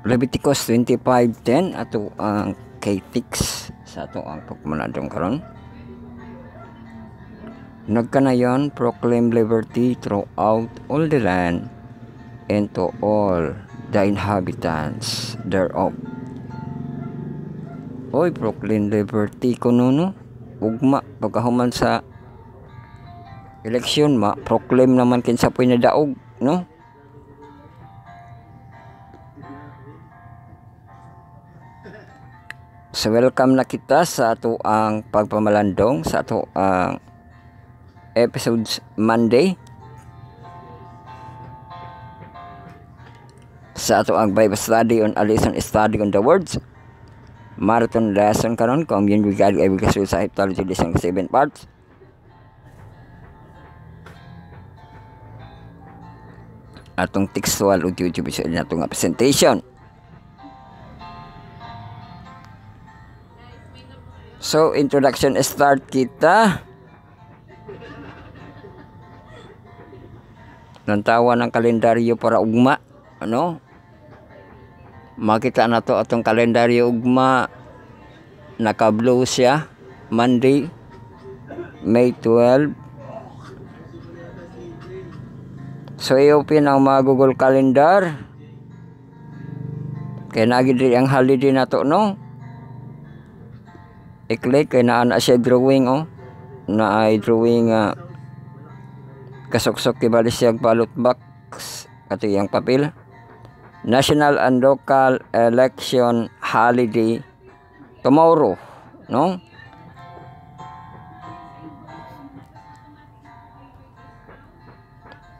Leviticus 25:10 ato ang K-Tix sa ato ang pagmanadong karon. Nagkanayon, proclaim liberty throughout all the land and to all the inhabitants thereof. Oy, proclaim liberty kuno no. Ugma pagkahuman sa eleksyon proclaim naman kinsa poy nadaog no. So welcome na kita sa ato ang pagpamalandong sa ato ang episodes Monday sa ato ang Bible study on a lesson study on the words. Marathon lesson karon kung yun regarding every kasul sa Heptology lesson 7 parts. Atong textual o YouTube sa atong presentation. So, introduction start kita. Nantawa ng kalendaryo para ugma. Ano? Makita na to atong kalendaryo ugma. Naka-blue siya. Monday, May 12. So, i-open ang mga Google Calendar. Kaya nagidri ang holiday na to, no? I-click kay naa siya drawing na ay drawing kasuksok kibali siya ballot box ato yang papel. National and local election holiday tomorrow, no?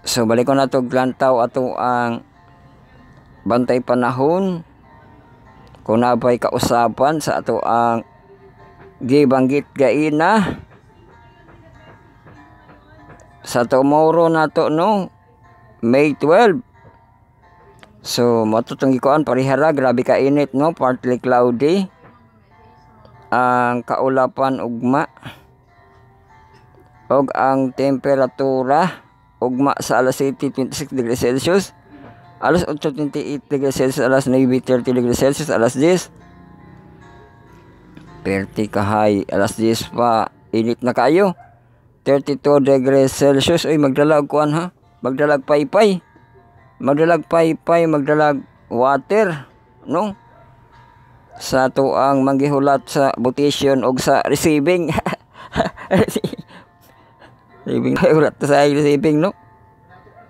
So balik ko na to glantaw ato ang bantay panahon kung nabay kausapan sa ato ang gibanggit gaina sa tomorrow na to no, May 12. So matutong gikuan parihara, grabe ka init no, partly cloudy ang kaulapan ugma og ang temperatura ugma sa alas 26 degrees Celsius, alas 8:28 degrees Celsius, alas 9:30 degrees Celsius, alas 10 30 kahay, alas 10 pa init na kayo, 32 degrees Celsius. Uy, magdalag kuan ha, magdalag paypay, magdalag water no, sa to ang manggihulat sa votation og sa receiving. Receiving hulat sa receiving no,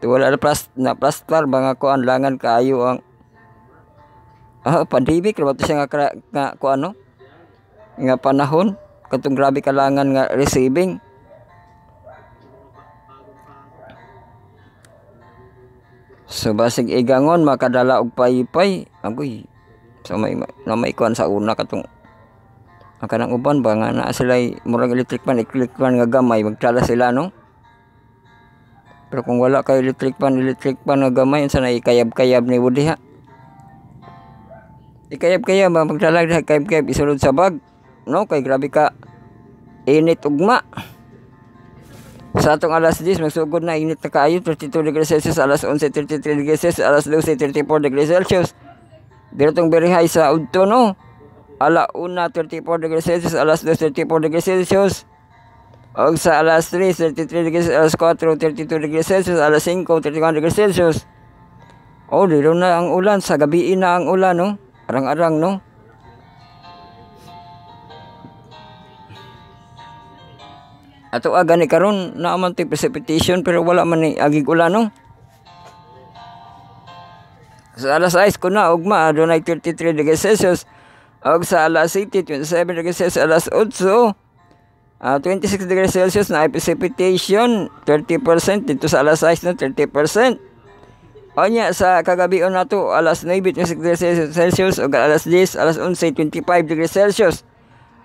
wala na plaster mga kuan langan kayo ang pandemic ra ba siya nga kuan no, nga panahon katong grabe kalangan nga receiving. So basig igangon makadala og paypay agoy. So may kuan sa una katong ang kanang uban ba nga naa sila murag electric fan nga gamay magtala sila no. Pero kung wala kay electric fan nga gamay unsa na ikayab-kayab ni Woody ha. Ikayab-kayab magtala kayab-kayab isulod sa bag no, kay grabe ka init ugma. Sa atong alas 10 magsugod na init na kaayo, 32 degrees Celsius, alas 11:33 degrees Celsius, alas 12:34 degrees Celsius. Dirotong very high sa udto no, ala 1:34 degrees Celsius, alas 2:34 degrees Celsius. Og sa alas 3:33 degrees, alas 4:32 degrees Celsius, alas 5:31 degrees Celsius. Oh, dito na ang ulan, sa gabi na ang ulan no, arang-arang no. Ato gani karon na man ti precipitation pero wala man ni agig ulan no. Sa alas 6 kuna ugma adunay 33 degrees Celsius. Og sa alas 7 27 degrees Celsius, alas 8 26 degrees Celsius na precipitation 30%, dito sa alas 6 na 30%. Onya sa kagabi nato alas 9 26 degrees Celsius og alas 10 alas 11 25 degrees Celsius.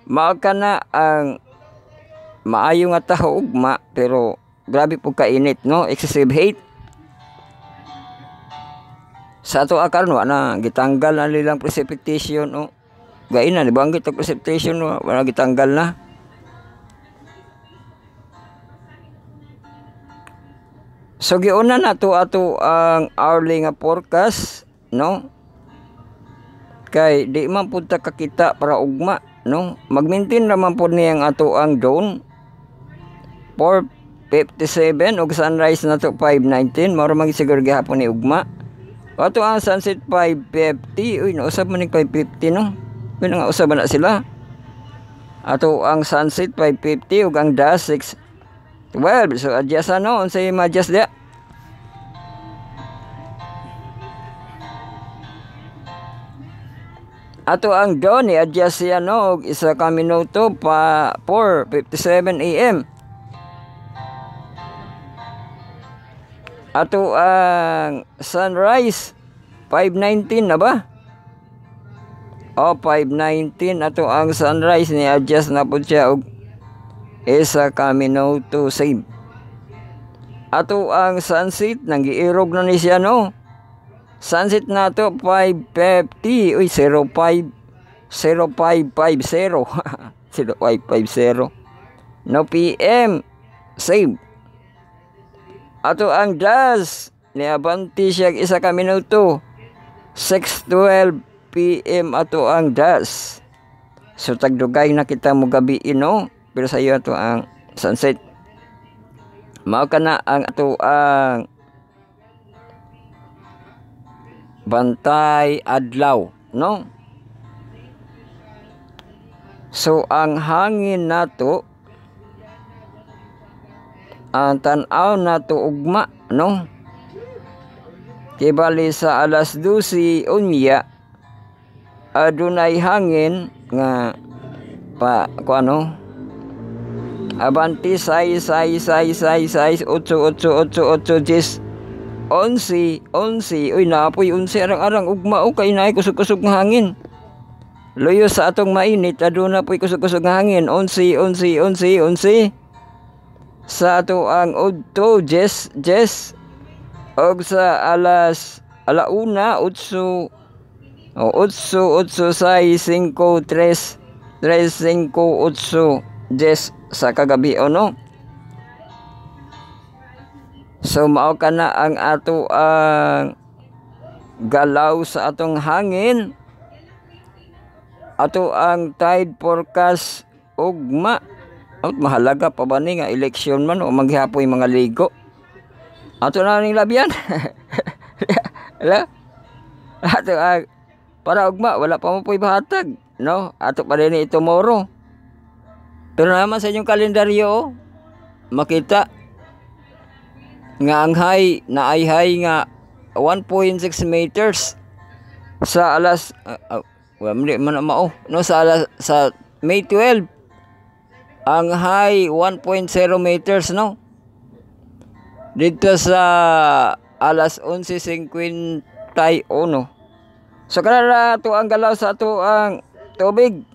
Mao kana ang maayo nga taho ugma pero grabe po kainit no, excessive heat. Sa ato karon na gitanggal na nilang precipitation no, gaina ni banggit og precipitation no, wala gitanggal na. So giuna na to ato ang hourly nga forecast no. kay di man pud ta kakita para ugma, no? Mag-maintain naman po niyang ato ang drone 457 ug sunrise na to 519 mao ra magisiguro gihapon ni ugma. Ato ang sunset 550, uy nausab man ni 550 no. Pino nga usab na sila. Ato ang sunset 550 ug ang dash 612. So adjust ano unsay ma-adjust dia? Ato ang drone i-adjust siya no og isa ka minuto pa 4:57 AM. Ato ang sunrise 519 na ba? O 519 ato ang sunrise ni adjust na pud siya og isa ka minuto save. Ato ang sunset nang giirog na ni siya no. Sunset na to 550. Uy 0550 0550 no PM save. Ato ang dash niabanti siya isa ka minuto 6:12 PM ato ang dash. So tagdugay na kita mo gabi no pero sa iyo ato ang sunset. Mao kana ang ato ang bantay adlaw no. So ang hangin nato ang tan-aw nato ugma no. Kibali sa alas 12 unya adunay hangin nga pa kuano abanti 6 8 8 8 10 11 uy naapoy 11 arang-arang ugma o kay naay kusog-kusog nga hangin. Luyo sa atong mainit aduna poy kusog-kusog nga hangin 11 sa ato ang udto Jess og sa alas alauna 8 6 5 3 5 8 Jess sa kagabi no. So mao kana ang ato ang galaw sa atong hangin. Ato ang tide forecast ugma. Mahalaga pa ba ni nga eleksyon man o maghihapoy mga ligo. Ato na ning labyan. Ala. Ato ang para ugma wala pa mo poy bahatag, no? Ato pa rin ni tomorrow. Pero naman sa inyong kalendaryo makita nga ang high na ay high nga 1.6 meters sa alas man mao no sa alas sa May 12 ang high 1.0 meters no dito sa alas 11:51. So kanara to ang galaw sa ato ang tubig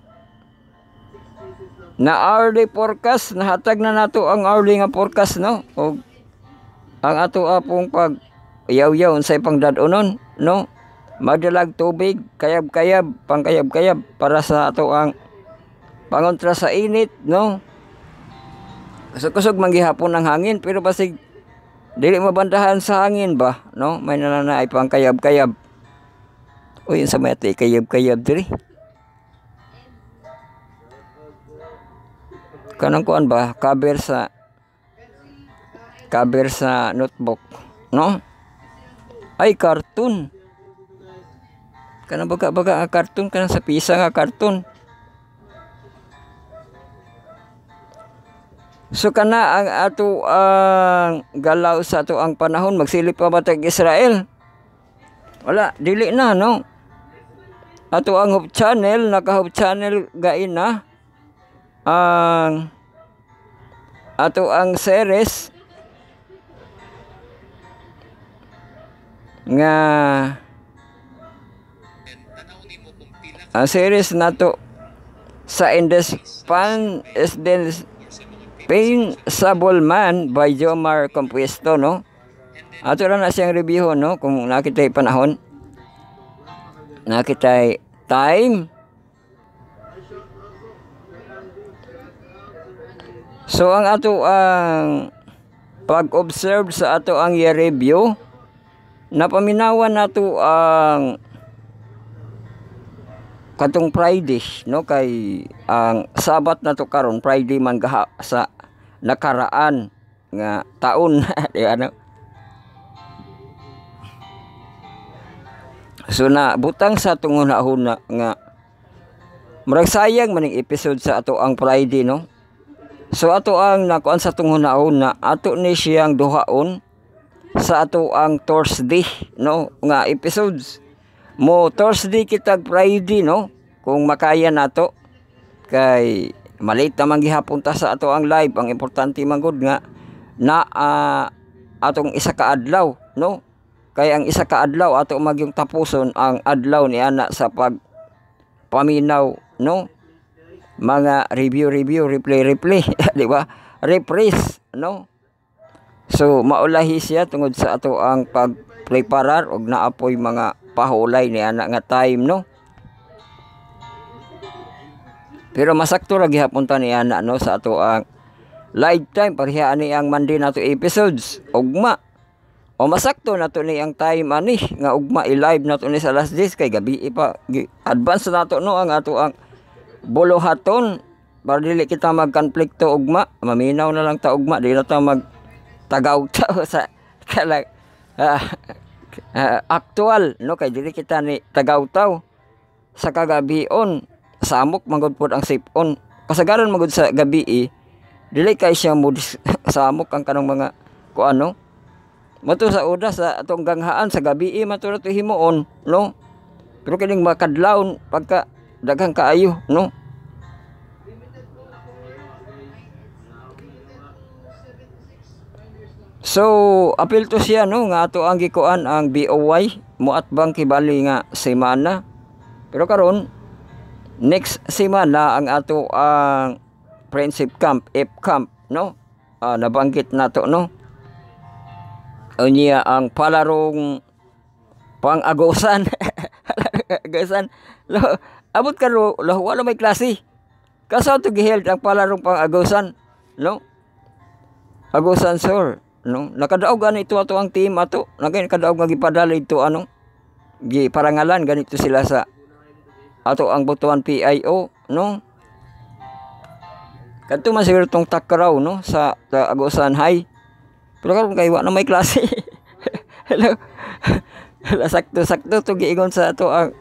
na hourly forecast nahatag na nato ang hourly nga forecast no og ang ato apong pag yaw-yaw unsay pang dadonon no magdalag tubig kayab-kayab pangkayab-kayab para sa ato ang pangontra sa init no. Kusog-kusog manggihapon ang hangin pero basig dili mabandahan sa hangin ba no may nanana ay pangkayab-kayab. Uy sa may ati kayab-kayab diri kanang kuan ba cover sa notebook no ay cartoon kanang baga cartoon kanang sa pisa nga cartoon. So kana ang ato ang galaw sa ato ang panahon magsilip pa batag Israel wala dili na no. Ato ang Hope Channel naka-Hope Channel gain na ang ato ang series nga ang series nato sa Indespan Pain Sabol Man by Jomar Compuesto no. Ato ra na siyang review no kung nakitay panahon nakitay time. So ang ato ang pag-observe sa ato ang review napaminawan nato ang katong Friday no kay ang Sabat na to karon Friday man gaha sa nakaraan nga taon di ano. So na butang sa atong hunahuna nga murag sayang maning episode sa ato ang Friday no. So ato ang nakuan sa atong hunahuna ato ni siyang duhaon sa ato ang Thursday no nga episodes mo Thursday kitag Friday no kung makaya nato kay malit na manggihapon ta sa ato ang live ang importante man gud nga na atong isa ka adlaw no kay ang isa ka adlaw ato magyong tapuson ang adlaw ni ana sa pag paminaw no mga review replay di ba reprise no. So maulahi siya tungod sa ato ang pag-preparar og naapoy mga pahulay ni ana nga time no. Pero masakto ra gihapon ta ni ana no sa ato ang live time pareha ani ang Monday nato episodes ugma. O masakto nato ni ang time ani nga ugma i-live nato ni sa last days kay gabi pa advance nato no ang ato ang buluhaton para dili kita magkonflikto ugma maminaw na lang ta ugma dili na ta mag tagaw tao sa kalag aktual no kay dili kita ni tagaw tao sa kagabion samok magud pod ang sipon kasagaran magud sa gabi dili kay siya mo samok ang kanang mga kuano mato sa uda sa atong ganghaan sa gabi mato ra to himuon no pero kining makadlawon pagka daghang kaayo no. So apil to siya no nga ato ang gikuan ang BOY muatbang kibali nga semana. Pero karon next semana ang ato ang Friendship Camp, F Camp no. Nabanggit nato no. Unya ang palarong pang-agosan. Agosan. Abot karo wala may klase. Kaso to giheld ang palarong pang-agosan no. Agosan sir. No, nakadaog gani ito ato ang team ato. Nakadaog nga gipadala ito ano. Giparangalan ganito sila sa ato ang Butuan PIO no. Kadto man siguro tong takraw no sa Agusan High. Pero karon kay wa na may klase. Hello. Sakto to giingon sa ato ang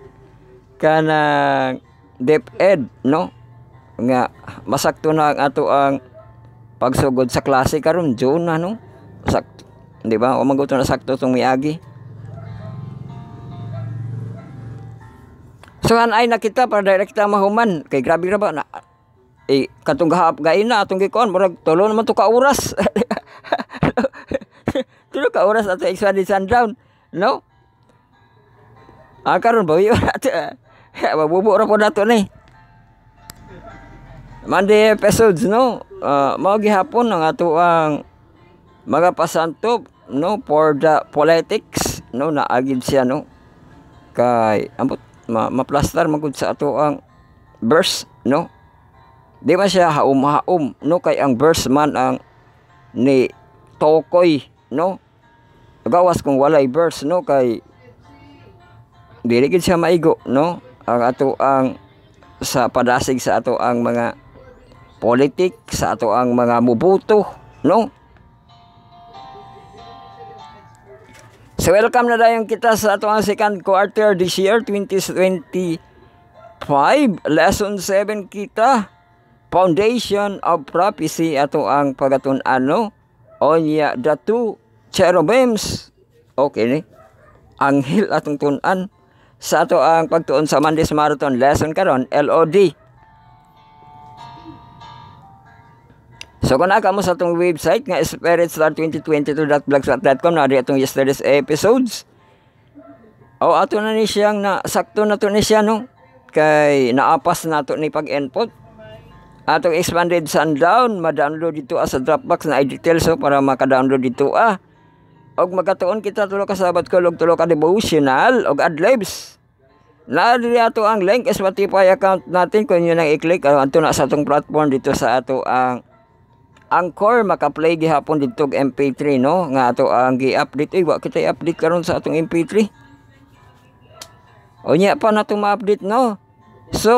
kanang DepEd no. Nga masakto na ang ato ang pagsugod sa klase karon June na no. Sakto, di ba? O maguto na sakto tong miagi. So ay nakita para direkta mahuman kay grabe ra ba na katong gahap gain na atong gikuan murag tulo naman to ka oras. Tulo ka oras ato extended sundown, no? Karon ba yo ato. Mabubo ra po nato ni. Monday episodes no. Mao gihapon ang ato ang mga pasantop no for the politics no naagid siya no kay ambot maplastar magud sa ato ang verse no di ba siya haum no kay ang verse man ang ni Tokoy no gawas kung walay verse no kay dili gid siya maigo no ang ato ang sa padasig sa ato ang mga politik sa ato ang mga mubuto no. So welcome na dayon kita sa ato ang second quarter this year 2025 lesson 7 kita foundation of prophecy ato ang pagatun-an no onya the two cherubims okay ni anghel atong tun-an sa ato ang pagtuon sa Mondays Marathon lesson karon LOD. So kung naka mo sa itong website nga spiritstar2022.blogspot.com na itong yesterday's episodes. O ato na ni siyang sakto na to ni siya no. Kay naapas na to ni pag-input. Atong expanded sundown, ma-download dito sa Dropbox na i-details so para maka-download dito Og magkatuon kita tulo ka sabat ko og tulo ka devotional og adlibs. Na diri ato ang link Spotify account natin kung yun ang i-click ato na sa atong platform dito sa ato ang Anchor maka-play gihapon dito og MP3 no nga ato ang gi-update wa kita i-update karon sa atong MP3. O nya pa na to ma-update no So,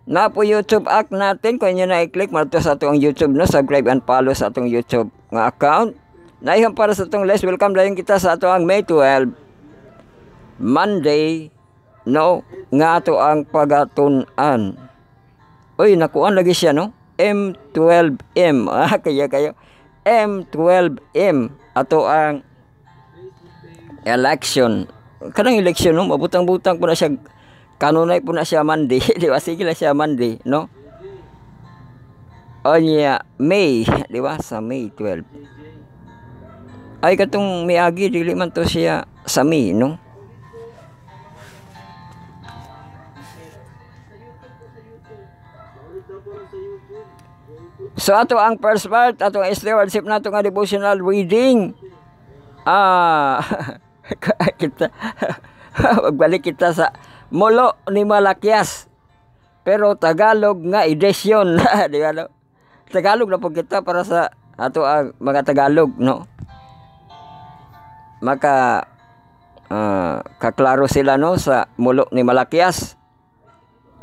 na po YouTube act natin. Kung inyo na i-click, marito sa atong YouTube, no? Subscribe and follow sa atong YouTube nga account. Naihang para sa atong list, welcome dayon kita sa atong May 12, Monday, no? Nga ato ang pagatunan. Uy, nakuan lagi siya, no? M12M. Kaya kayo. M12M. Ato ang election. Kanang election, no? Mabutang-butang po na siya. Kanunay po na siya Monday. Di ba? Sige lang siya Monday, no? O niya, May. Di ba? Sa May 12. Ay, katong miagi, dili man to siya sa May, no? So, ato ang first part, ato ang stewardship na ito nga devotional reading. Kita, magbalik kita sa Mulo ni Malakias. Pero Tagalog nga edition. Di ba, no? Tagalog na po kita para sa ato ang mga Tagalog, no? Maka kaklaro sila, no, sa Mulo ni Malakias.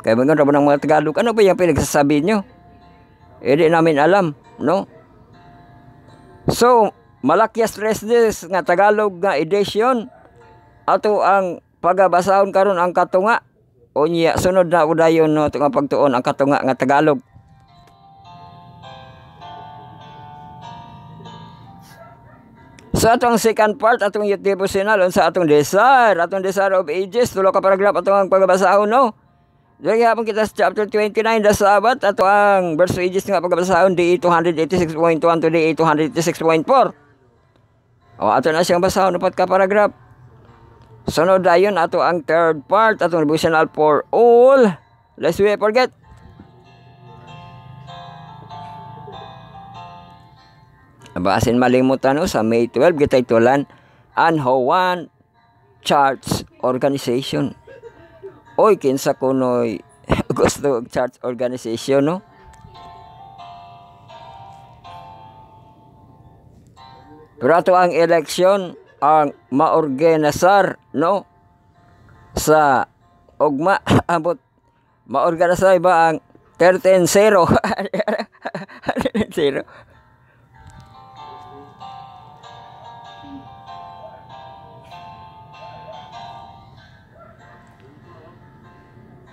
Kaya mga ng mga Tagalog, ano ba yung pinagsasabi nyo? Hindi namin alam, no? So, Malakias 3 nga Tagalog nga edition, ato ang pagabasahon karon ang katunga. O niya, sunod na udayon, no, ito nga pagtuon ang katunga nga Tagalog. Sa atong second part, atong youth devotional, sa atong desire of ages, tulo ka paragraph atong ang pagabasahon, no? Diyan hapon kita sa chapter 29, the Sabbath, ato ang verse of ages nga pagabasahon, DE 286.1 to DE 286.4. O, ato na siyang basahon, upat ka paragraph. Sunod dayon, ato ang third part, atong devotional for all. Lest we forget. Basin malimutan, no, sa May 12 kita itulan Anhoan Church Organization. Oy, kinsa kunoy gusto church organization, no? Pero ato ang election ang maorganisar, no, sa ugma abot maorganisar ba ang 13-0. 0.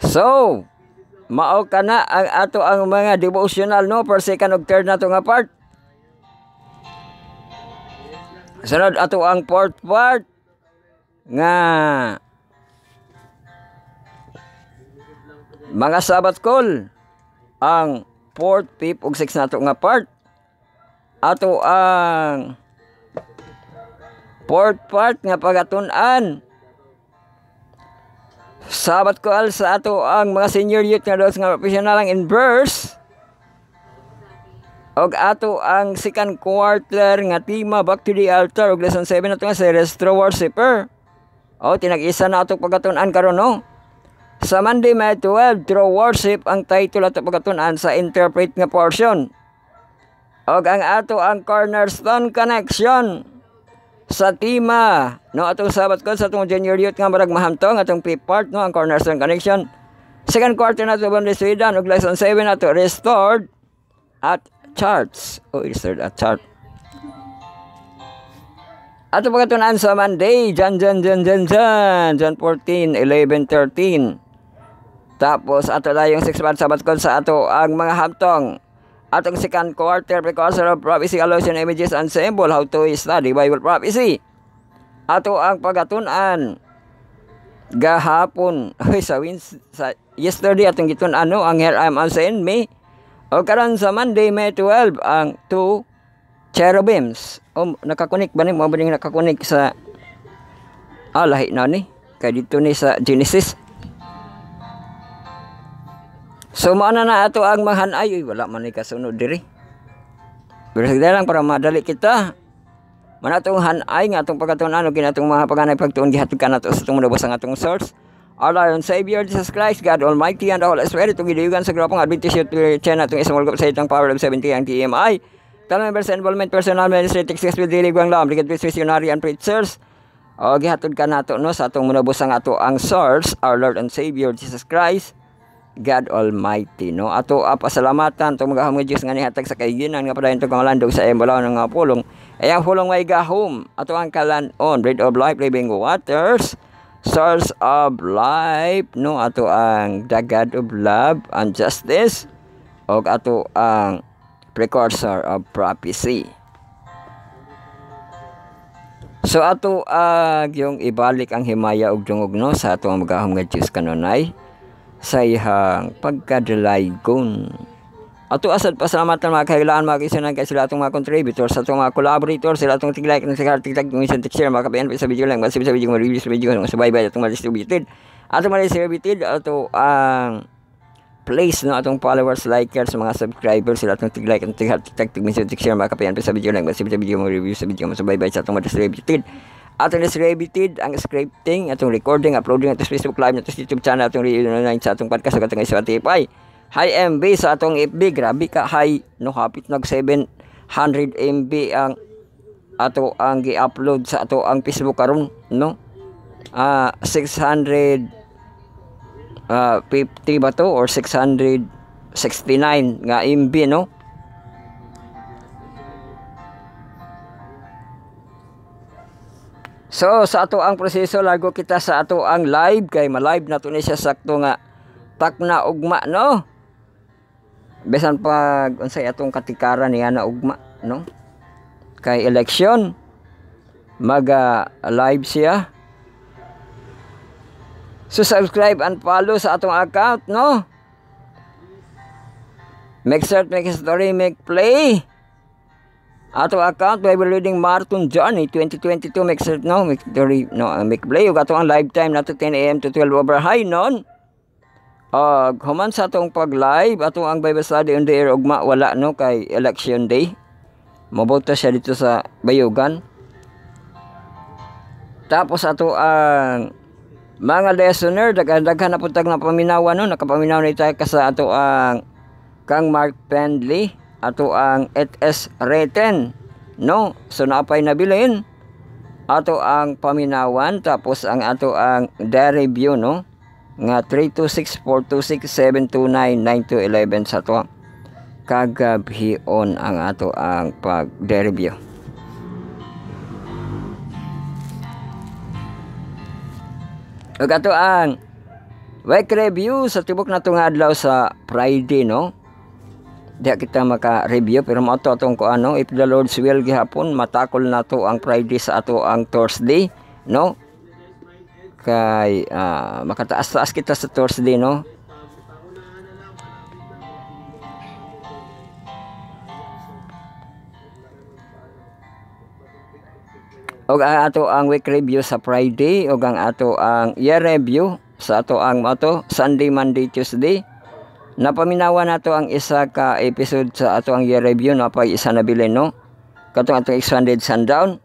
So, mao kana ang ato ang mga devotional, no, per second ug third nato nga part. Sunod ato ang fourth part nga mga Sabbath call. Ang fourth, fifth ug sixth nato nga part. Ato ang fourth part nga pagatun-an. Sabbath call sa ato ang mga senior youth nga dos nga professional lang in verse. Og ato ang second quarter nga tema back to the altar og lesson 7 nato nga sa Restore Worshipper. O tinag-isa na ato pagatun-an karon, no. Sa Monday May 12, True Worship ang title ato pagatun-an sa interpret nga portion. Og ang ato ang cornerstone connection sa tema, no, atong Sabbath call sa atong junior youth nga marag mahamtong atong fifth part, no, ang cornerstone connection. Second quarter nato Bundesliga og lesson 7 nato restored at charts. Restored at chart. Ato pagatunan sa Monday, John 14, 11:13. Tapos ato dayong 6 part Sabbath call sa ato ang mga hamtong. Atong second quarter, precursor of prophecy, allusion, images, and symbol, how to study Bible prophecy. Ato ang pagatunan gahapon, sa yesterday atong gitun-an, no, ang Here I Am Send Me. O karon sa Monday, May 12, ang 2 cherubims. O nakakunik ba ni? Mo ba ning nakakunik sa lahi na ni? Kaya dito ni sa Genesis. So, maana na ato ang mahanay. Wala man ni kasunod diri. Pero sige lang para madali kita. Manatong hanay nga atong pagkatunan o ginatong mga paganay pagtuon gihatod ka nato sa itong manubos ang atong source. Our Lord and Savior Jesus Christ, God Almighty and the Holy Spirit, itong gidayugan sa grupong Adventist Youth Channel atong isang world sa itong Power of 70 ang TMI. Tal members and involvement, personal ministry, success with daily guang lam, ligat with visionary and preachers. O gihatod ka nato no sa atong munabos ang ato ang source, our Lord and Savior Jesus Christ, God Almighty, no? Ato pasalamatan itong magahom nga Diyos nga nihatag sa kaiginan nga padayon itong kamalandog sa embalaw ng mga pulong. Ayang pulong may gahom, ato ang kalanon, bread of life, living waters, source of life, no? Ato ang the God of love and justice, o ato ang precursor of prophecy. So ato yung ibalik ang himaya ug dungog no sa ato ang magahom nga Diyos kanunay sa ihang pagkadalaygon. Ato asad pasalamatan mga kahilaan mga kaisanan kay sila atong mga contributors, sa atong mga collaborators, sila atong tig-like ng tig-tag ng isang tig-share mga kapian sa video lang, sa video mga reviews sa video ng subaybay atong ma-distributed. Atong ma-distributed ato ang place no atong followers, likers, mga subscribers, sila atong tig-like and tig-tag tig-share mga kapian sa video lang, sa video mga reviews sa video mga subaybay sa atong ma-distributed. Atong distributed ang scripting, atong recording, uploading atong Facebook Live, atong YouTube channel, atong online sa atong podcast, atong Spotify. High MB sa atong FB, grabe ka high, no, hapit nag 700 MB ang ato ang gi-upload sa ato ang Facebook karon, no? 650 ba to or 669 nga MB, no? So sa ato ang proseso lago kita sa ato ang live kay ma-live na to ni siya sakto nga takna ugma, no? Besan pag unsay atong katikaran niya na ugma, no? Kay election maga live siya. So subscribe and follow sa atong account, no? Make search, make story, make play. Ato account Bible Reading Marathon Journey 2022, make search no, make story no, make play. Ug ato ang live time nato 10 AM to 12 over high noon. Human sa atong pag-live ato ang Bible study on the air ugma wala no kay election day. Moboto siya dito sa Bayugan. Tapos ato ang mga listener daghan na puntag na paminawan no, nakapaminaw na tayo ka sa ato ang Kang Mark Pendley, ato ang ETS Reten, no? So napay nabilin ato ang paminawan, tapos ang ato ang review, no? Nga 326-426-729-9211 sa ato kagabhion ang ato ang pag-review. Ug ato ang week review sa tibok na itong adlaw sa Friday, no? Di kita maka-review pero mo ato atong kuano, if the Lord's will gihapon matakol na to ang Friday sa ato ang Thursday, no? Kay makataas-taas kita sa Thursday, no? Og ato ang week review sa Friday, og ang ato ang year review sa ato ang Sunday, Monday, Tuesday. Napaminawan nato ang isa ka episode sa ato ang year review, no? Pa isa na bilin, no? Katong atong expanded sundown.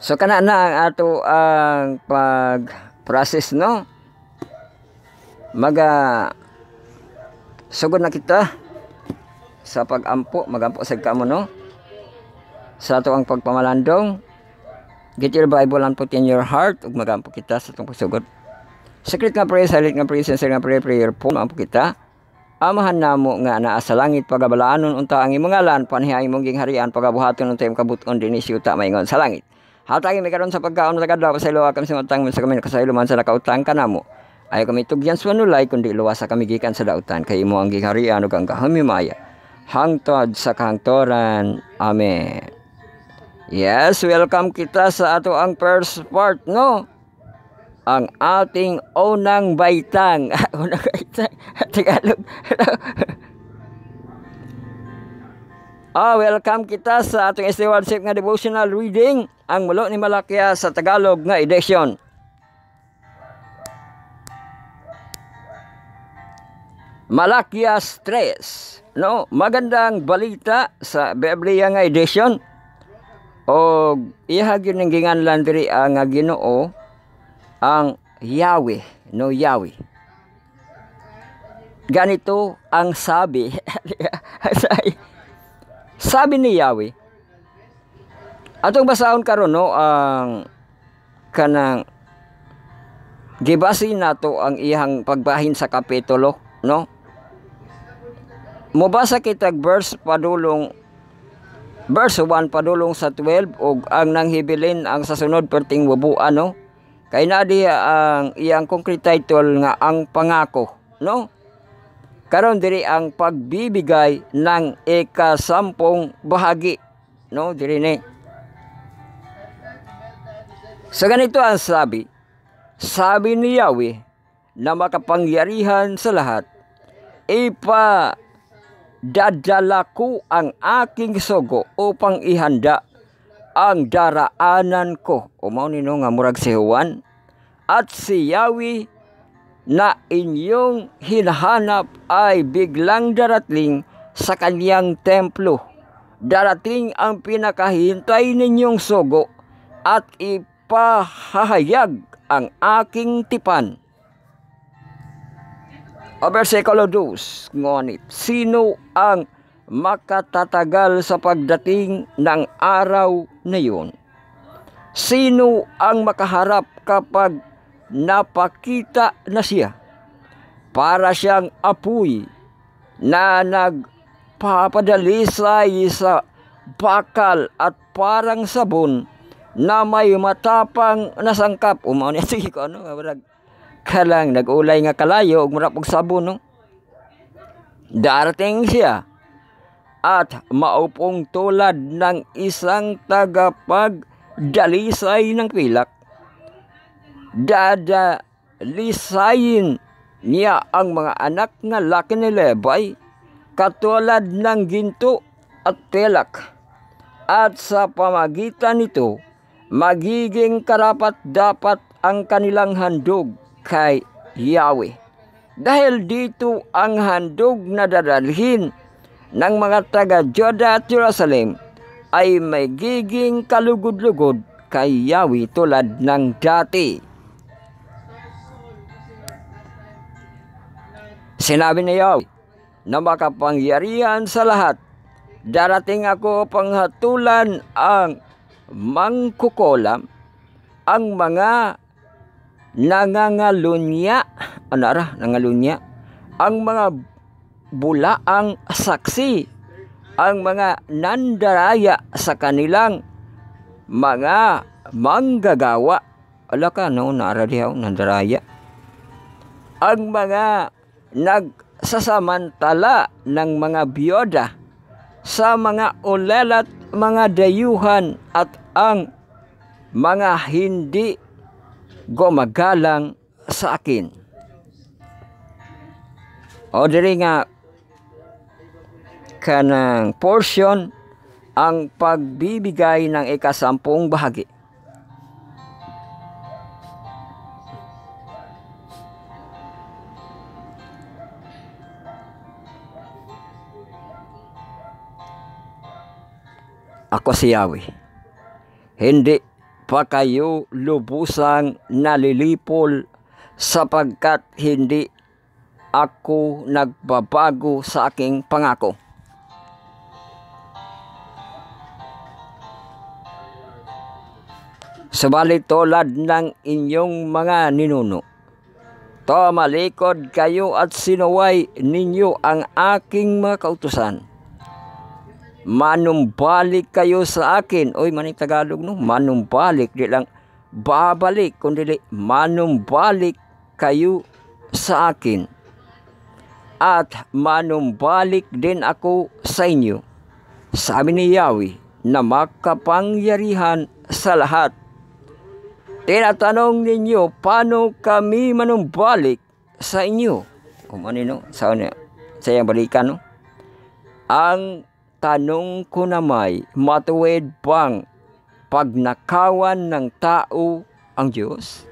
So kana na ang ato ang pag-process, no? Sugod na kita sa pag-ampo, magampo sa kamo, no? Sa ato ang pagpamalandong. Get your Bible and put in your heart ug magampo kita sa itong pagsugod. Secret nga prayer, silent nga prayer, sincere nga prayer po, magampo kita. Amahan namo nga naa sa langit pagabalaanon unta ang imong ngalan, panihang imong gingharian pagabuhaton unta imong kabuton dinhi siyuta maingon sa langit. Hatagi mi karon sa pagkaon sa kadlaw pasaylo kami sa utang sa kami kasaylo man sa nakautang kanamo. Ayo kami tugyan sa nulay kundi luwas sa kami gikan sa dautan kay imo ang gingharian ug ang kahimaya hangtod sa kahangtoran. Amen. Yes, welcome kita sa ato ang first part, no? Ang ating unang baitang. Unang baitang. Tagalog. Welcome kita sa ating stewardship nga devotional reading. Ang mulo ni Malakia sa Tagalog nga edition. Malakias 3. No, magandang balita sa Biblia nga edition. O ihagyon ng ginganlan diri ang Ginoo ang Yahweh, no? Yahweh. Ganito ang sabi Sabi ni Yahweh, atong basahon karon no, ang kanang gibasi nato ang iyang pagbahin sa kapitulo, no? Mobasa kita verse 1 padulong sa 12 ug ang nanghibilin ang sa sunod perting wabuan, no? Kay na di ang iyang concrete title nga ang pangako, no? Karon diri ang pagbibigay ng ika-10 bahagi, no? Diri ni. Sa ganito ang sabi ni Yahweh na makapangyarihan sa lahat, dadala ko ang aking sugo upang ihanda ang daraanan ko. Umaw nino nga murag si Juan. At si Yahweh na inyong hinahanap ay biglang darating sa kaniyang templo. Darating ang pinakahintay ninyong sugo at ipahahayag ang aking tipan. O versikulo 2, ngunit sino ang makatatagal sa pagdating ng araw na yun? Sino ang makaharap kapag napakita na siya? Para siyang apoy na nagpapadalisay sa bakal at parang sabon na may matapang nasangkap. Umaw niya, sige ko ano, kalang nag-ulay nga kalayo ug murag og sabon, no? Darating siya at maupong tulad ng isang tagapagdalisay ng pilak. Dadalisayin niya ang mga anak nga laki ni Levi katulad ng ginto at pilak, at sa pamagitan nito magiging karapat-dapat ang kanilang handog kay Yahweh. Dahil dito ang handog na dadalhin ng mga taga-Juda at Jerusalem ay magiging kalugod-lugod kay Yahweh tulad ng dati. Sinabi ni Yahweh na makapangyarihan sa lahat, darating ako panghatulan ang mangkukulam, ang mga nangangalunya, ang mga bulaang saksi, ang mga nandaraya sa kanilang mga manggagawa. Ala ka, no, naradihaw, nandaraya. Ang mga nagsasamantala ng mga biyoda sa mga ulelat, mga dayuhan, at ang mga hindi gumagalang sa akin. O diri nga kanang portion ang pagbibigay ng ika-10 bahagi. Ako si Yahweh. Hindi pa kayo lubusang nalilipol sapagkat hindi ako nagbabago sa aking pangako. Subalit tulad ng inyong mga ninuno, tumalikod kayo at sinuway ninyo ang aking mga kautusan. Manumbalik kayo sa akin. Oy, maning Tagalog, no? Manumbalik, di lang babalik, kundi manumbalik kayo sa akin. At manumbalik din ako sa inyo. Sabi ni Yahweh na makapangyarihan sa lahat. Tinatanong ninyo, paano kami manumbalik sa inyo? Kung ano, no? Sa iyang balikan, no? Ang tanong ko namay, matuwid bang pagnakawan ng tao ang Diyos?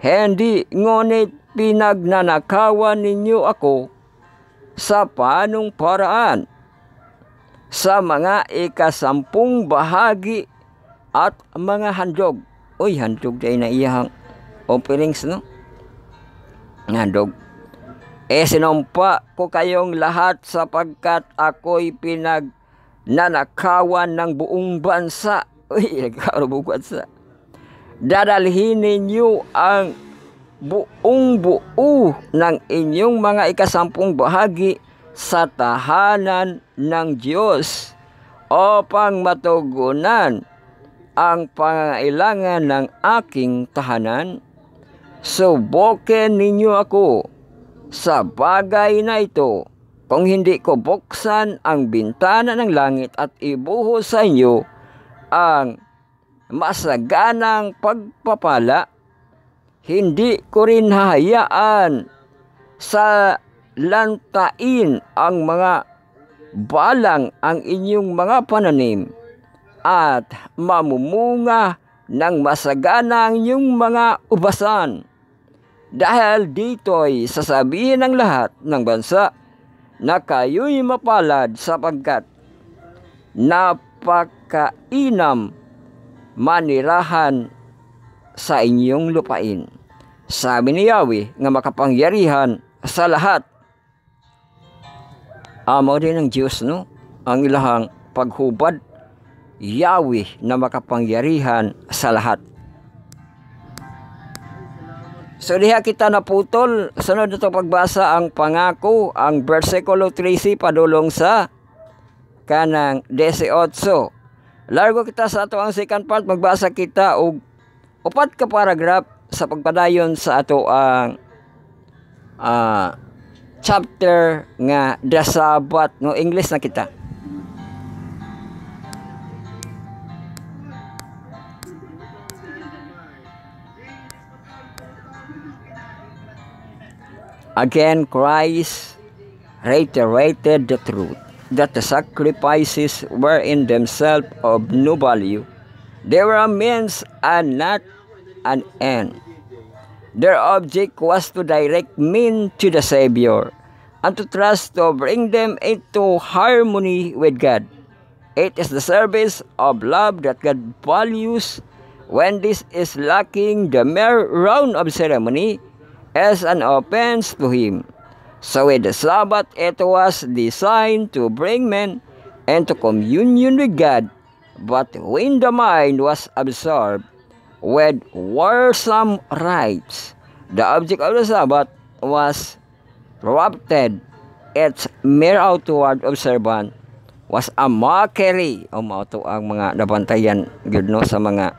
Hindi, ngunit pinagnanakawan ninyo ako sa paanong paraan? Sa mga ika-10 bahagi at mga handog. Uy, handog day na iyang offerings, no? Handog. Sinumpa ko kayong lahat sapagkat ako'y nanakawan ng buong bansa. Uy, nakawan ng buong bansa. Dadalhin ninyo ang buong buo ng inyong mga ikasampung bahagi sa tahanan ng Diyos upang matugunan ang pangailangan ng aking tahanan. Subukin ninyo ako sa bagay na ito, kung hindi ko buksan ang bintana ng langit at ibuhos sa inyo ang masaganang pagpapala, hindi ko rin hahayaan sa lantain ang mga balang ang inyong mga pananim at mamumunga ng masagana ang inyong mga ubasan. Dahil dito'y sasabihin ng lahat ng bansa na kayo'y mapalad sapagkat napakainam manirahan sa inyong lupain. Sabi ni Yahweh nga makapangyarihan sa lahat. Amo din ng Diyos, no? Ang ilahang paghubad, Yahweh na makapangyarihan sa lahat. So diha kita naputol. Sunod na ito pagbasa ang pangako, ang versikulo 13 padulong sa kanang 18. Largo kita sa ato ang second part, magbasa kita og upat ka paragraph sa pagpadayon sa ato ang chapter nga The Sabbath, no? English na kita. Again, Christ reiterated the truth that the sacrifices were in themselves of no value. They were a means and not an end. Their object was to direct men to the Savior and to trust to bring them into harmony with God. It is the service of love that God values. When this is lacking, the mere round of ceremony is an offense to Him. So with the Sabbath, it was designed to bring men into communion with God. But when the mind was absorbed with worrisome rites, the object of the Sabbath was corrupted. Its mere outward observance was a mockery. O mauto ang mga nabantayan yun, no, sa mga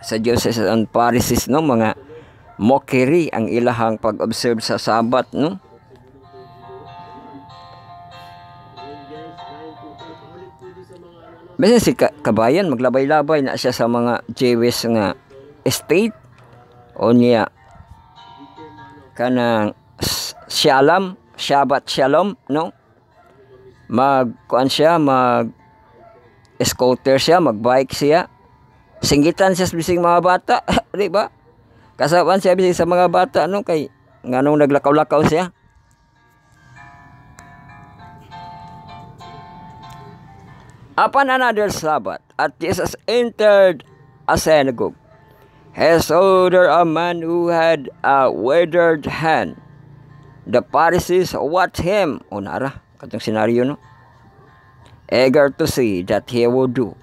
sa Diocese and Pharisees, no, mga mockery ang ilahang pag-observe sa Sabbath, no. Basta si kabayan maglabay-labay na siya sa mga Jewish nga estate o niya kanang Shalom, Shabbat Shalom, no. Magkuan siya, scooter siya, magbike siya. Singgitan siya sa bising mga bata, di ba? Kasaban siya bising sa mga bata, no, kay nganong naglakaw-lakaw siya. Upon another Sabbath, at Jesus entered a synagogue. He saw there a man who had a withered hand. The Pharisees watched him. O nara, katong senaryo, no? Eager to see that he would do.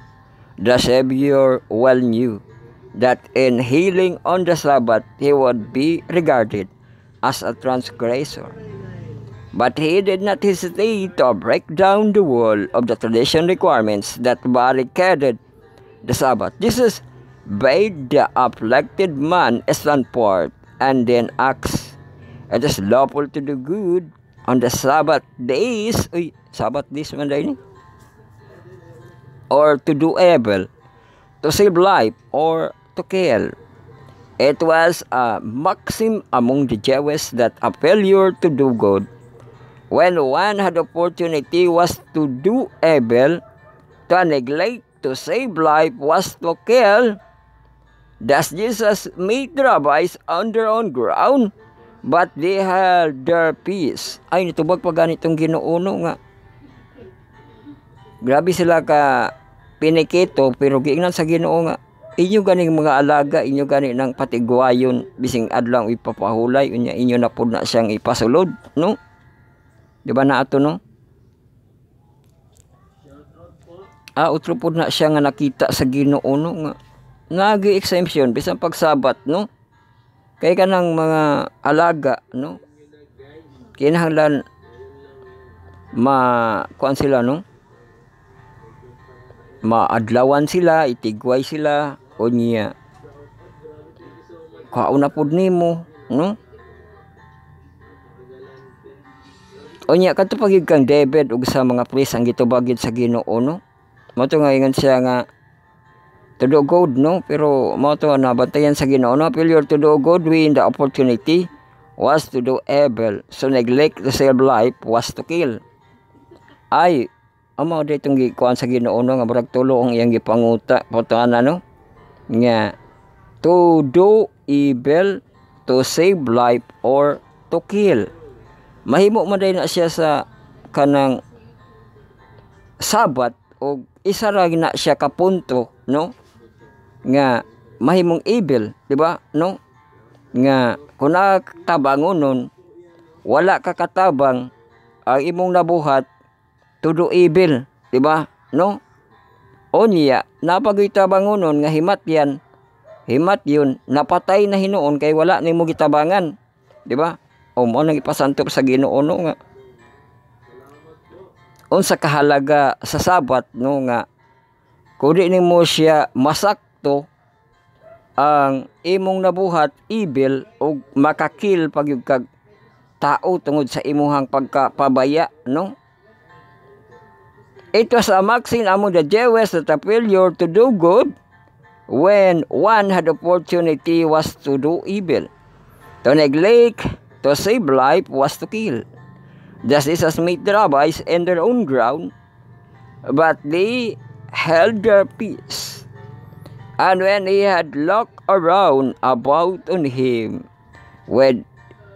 The Savior well knew that in healing on the Sabbath, he would be regarded as a transgressor. But he did not hesitate to break down the wall of the tradition requirements that barricaded the Sabbath. Jesus bade the afflicted man stand forth and then asked, "It is lawful to do good on the Sabbath days." Uy, Sabbath days man dahil ni? Or to do evil, to save life, or to kill. It was a maxim among the Jews that a failure to do good when one had opportunity was to do evil. To neglect to save life was to kill. Thus Jesus made the rabbis on their own ground, but they held their peace. Ay, nitubag pa ganitong Ginoo nga. Grabe sila ka pinikito, pero giingnan sa Ginoo nga, inyo ganing mga alaga, inyo ganing ng patigwayon, bising adlang ipapahulay, inyo na po na siyang ipasulod, no? Di ba na ato no? Utro po na siya nga nakita sa Ginoo no nga nagi-exemption bisan pagsabat no. Kay kanang mga alaga no. Kinahanglan kuan sila no. Maadlawan sila, itigway sila o niya. Kauna pud nimo no. O niya kadto pagig kang David ug sa mga priest ang gitubagid sa Ginoo no. Mo to nga ingon siya nga to do good no, pero mo to na bantayan sa Ginoo no. Failure to do good when the opportunity was to do evil, so neglect to save life was to kill. Ay amo ditong gikuan sa Ginoo no nga murag tulo ang iyang gipanguta potoan no nga to do evil to save life or to kill. Mahimo man day na siya sa kanang sabat o isa ra na siya ka punto no nga mahimong evil, di ba no, nga kung tabangonon wala ka katabang ang imong nabuhat to do evil, di ba no. O niya napagitabangonon nga himat yun napatay na hinuon kay wala nimo gitabangan, di ba. O mo nang ipasantop sa Ginoo no nga unsa kahalaga sa sabat no nga kung di nimo siya masakto ang imong nabuhat evil o makakil pagyud kag tao tungod sa imuhang pagkapabaya no. It was a maxim among the Jews that a failure to do good when one had opportunity was to do evil. To neglect to save life was to kill. Just as made the rabbis in their own ground, but they held their peace. And when he had looked around about on him, with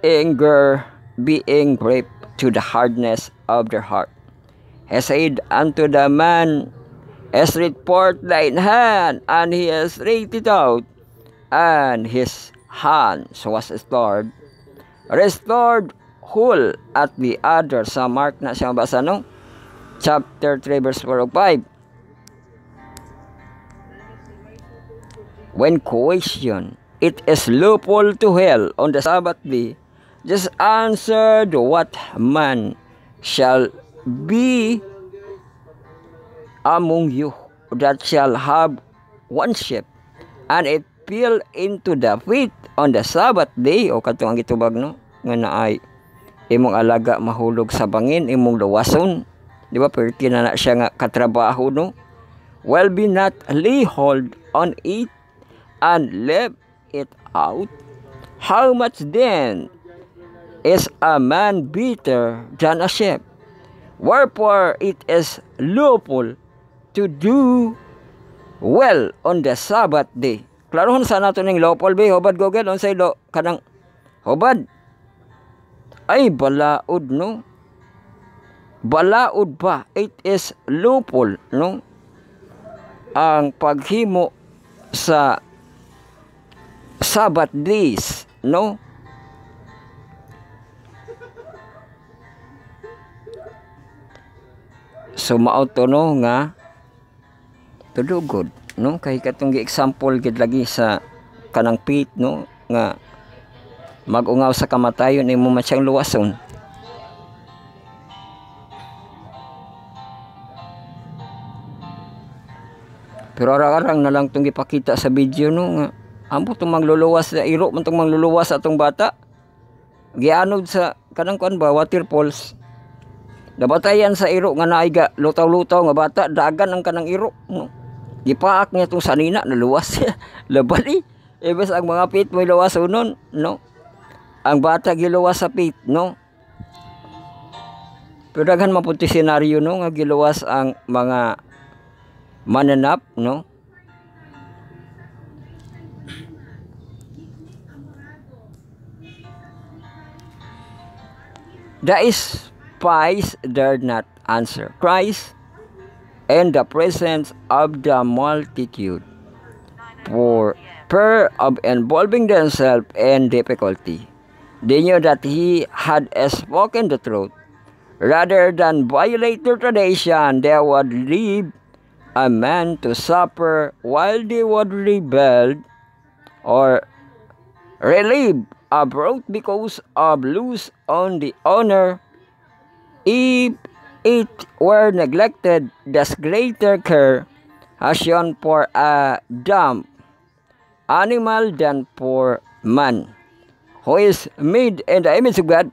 anger being gripped to the hardness of their heart, he said unto the man, stretch forth thine hand, and he stretched it out, and his hands was restored whole at the other. Sa Mark na siya basa no, chapter 3 verse 4 o 5. When questioned, it is lawful to hell on the Sabbath day, just answered, what man shall be among you that shall have one sheep, and it fell into the pit on the Sabbath day? O katong ang gitubag no nga naay imong alaga mahulog sa bangin, imong luwason, di ba, perti na siya nga katrabaho no. Well, be not lay hold on it and let it out. How much then is a man better than a sheep? Wherefore it is lawful to do well on the Sabbath day. Klarohon sa nato ning lawful be hobad Google unsay do kanang hobad ay balaod no. Balaod pa, it is lawful no ang paghimo sa Sabbath days no. So mao to no nga to do good no, kay katong gi-example gid lagi sa kanang pit no nga magungaw sa kamatayon imo masyang luwason. Pero arang-arang na lang itong ipakita sa video no nga ampo itong mangluluwas sa iro man itong mangluluwas sa atong bata gianod sa kanang kuan ba waterfalls. Nabatayan sa iro nga naiga lutaw-lutaw nga bata dagan ang kanang iro no. Gipaak niya itong sanina naluwas siya labali ibes ang mga pit may luwas unon no. Ang bata giluwas sa pit no. Pero daghan maputi senaryo no nga giluwas ang mga mananap no. The spies dared not answer Christ in the presence of the multitude for fear of involving themselves in difficulty. They knew that he had spoken the truth. Rather than violate their tradition, they would leave a man to suffer while they would rebel or relieve a broth because of loss on the honor. If it were neglected, thus greater care has shown for a dumb animal than for man, who is made in the image of God.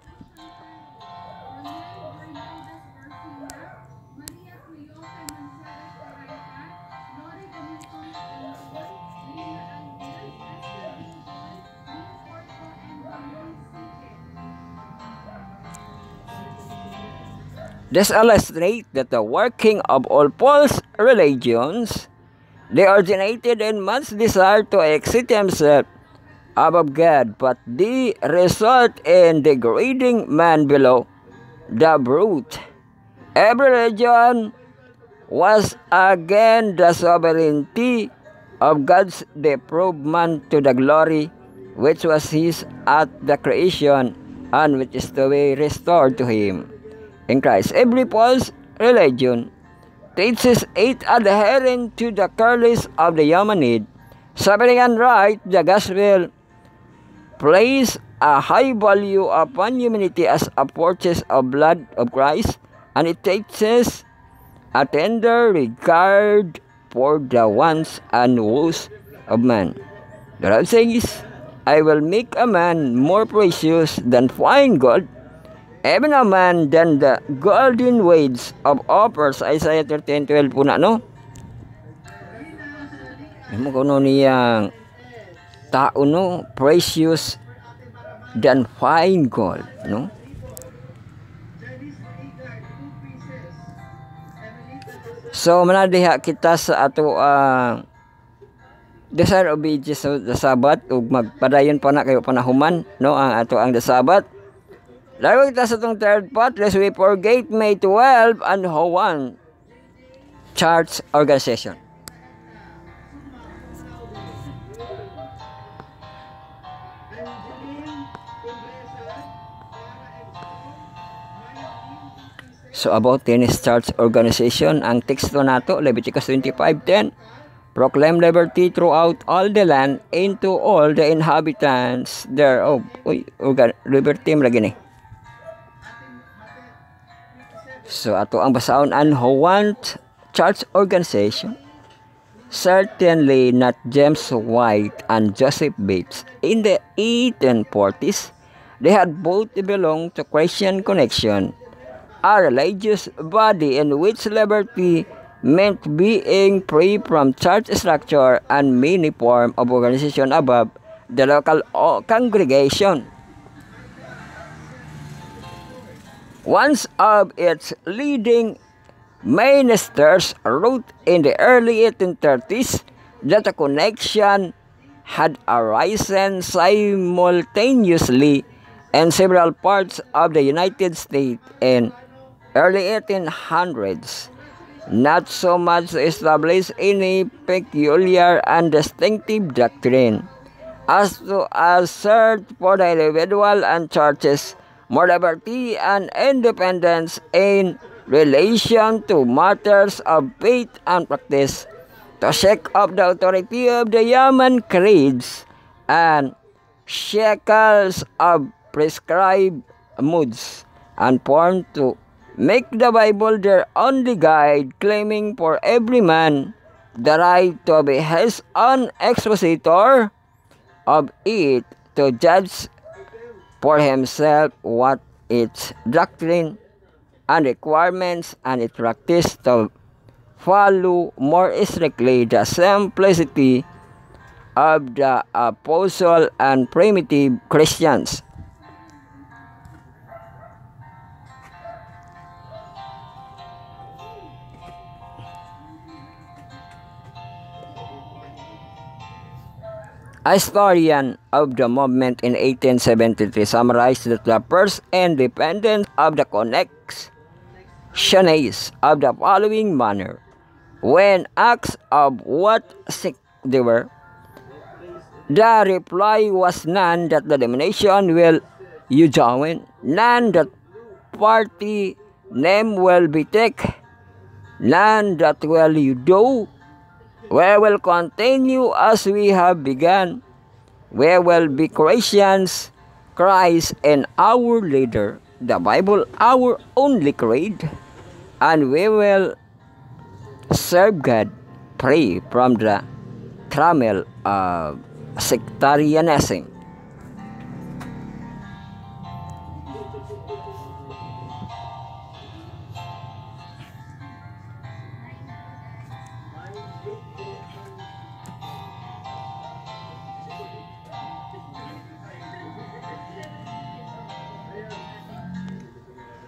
This illustrates that the working of all false religions, they originated in man's desire to exalt himself above God, but they result in degrading man below the brute. Every religion was again the sovereignty of God's deprived man to the glory which was his at the creation and which is to be restored to him in Christ. Every false religion teaches it adherent to the careless of the human need. Suffering and right, the gospel place a high value upon humanity as a purchase of blood of Christ, and it teaches a tender regard for the wants and woes of man. The Lord says, I will make a man more precious than fine gold, even a man than the golden waves of offers. Isaiah 13:12 po na, no? Mo kuno niyang tao, no? Precious than fine gold, no? So, manadiha kita sa ato desire obedience sa Sabat ug magpadayon pa na kayo panahuman, no? Ang ato ang Sabat. Laro kita sa itong third part, lest we forget May 12 and Hawan Church Organization. So about Tennis Church Organization, ang teksto nato, Leviticus 25:10, proclaim liberty throughout all the land and to all the inhabitants thereof. Liberty lagi ni. So ato ang basaon an Hawan Church Organization. Certainly not James White and Joseph Bates. In the 1840s, they had both belonged to Christian Connection, a religious body in which liberty meant being free from church structure and many form of organization above the local congregation. One of its leading ministers wrote in the early 1830s that a connection had arisen simultaneously in several parts of the United States in early 1800s, not so much to establish any peculiar and distinctive doctrine as to assert for the individual and churches more liberty and independence in relation to matters of faith and practice, to shake off the authority of the human creeds and shackles of prescribed moods, and form to make the Bible their only guide, claiming for every man the right to be his own expositor of it, to judge for himself what its doctrine and requirements and its practice, to follow more strictly the simplicity of the apostle and primitive Christians. A historian of the movement in 1873 summarized that the first independence of the connectionists of the following manner: when asked of what sect they were, the reply was none that the denomination will you join, none that party name will be take, none that will you do. We will continue as we have begun. We will be Christians, Christ and our leader, the Bible our only creed, and we will serve God, free from the trammel of sectarianism.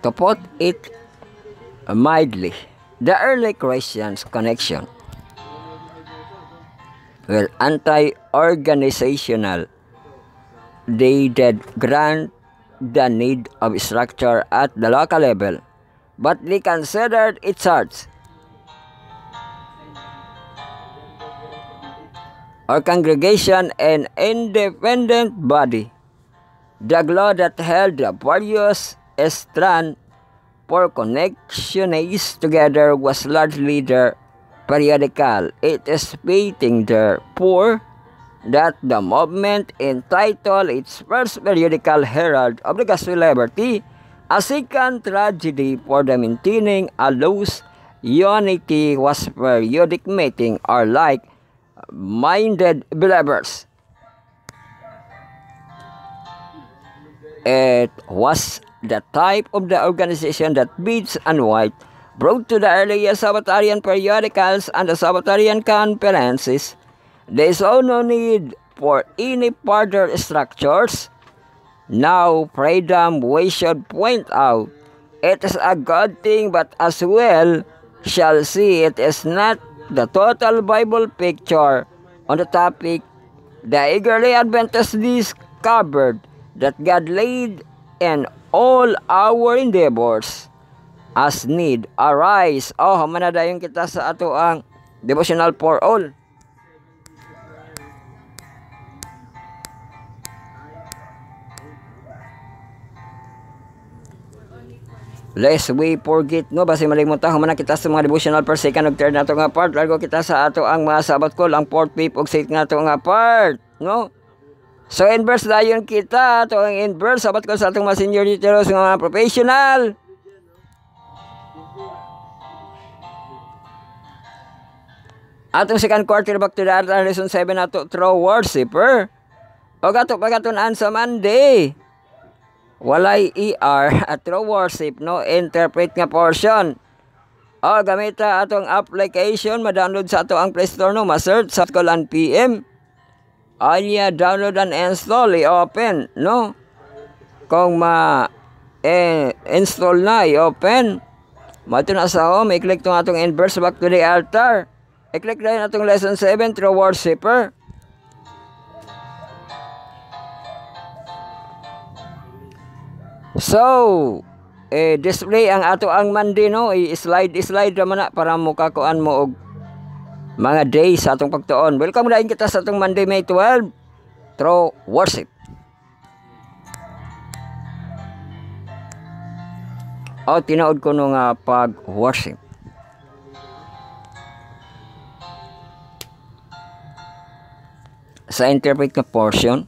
To put it mildly, the early Christians' connection were anti-organizational. They did grant the need of structure at the local level, but they considered it church or congregation an independent body. The glue that held the various strands for connections together was largely the periodical. It is fitting, therefore, that the movement entitled its first periodical Herald of the Gospel Liberty, a second tragedy for the maintaining a loose unity, was periodic meeting or like-minded believers. It was the type of the organization that Beach and White brought to the earlier Sabbatarian periodicals and the Sabbatarian conferences. There is no need for any further structures. Now, freedom, we should point out, it is a good thing, but as well shall see, it is not the total Bible picture on the topic. The eagerly Adventists discovered that God laid in all our endeavors as need arise. Oh, manadayon kita sa ato ang devotional for all. Lest we forget, no, basi malimutan man kita sa mga devotional per second ug third nato nga part. Largo kita sa ato ang mga sabat ko ang fourth, fifth ug sixth nato nga part, no? So inverse dayon kita to ang inverse sabat ko sa atong mga senior teachers nga mga professional. Atong second quarter back to that lesson 7 nato true worshiper. O gato pagatunan sa Monday. Walay ER at true worship, no, interpret nga portion. O gamita atong application, ma-download sa ato ang Play Store, no, ma-search sa Kolan PM. Anya download and install, i-open, no? Kung install na, i-open. Mato na sa home, i-click itong atong inverse back to the altar. I-click na yun atong lesson 7, true worshiper. So, display ang ato ang Monday, no? I-slide naman na para mukakuan mo og mga days sa atong pagtuon. Welcome na kita sa atong Monday, May 12, true worship. O, tinood ko nung pag-worship. Sa interpret na portion,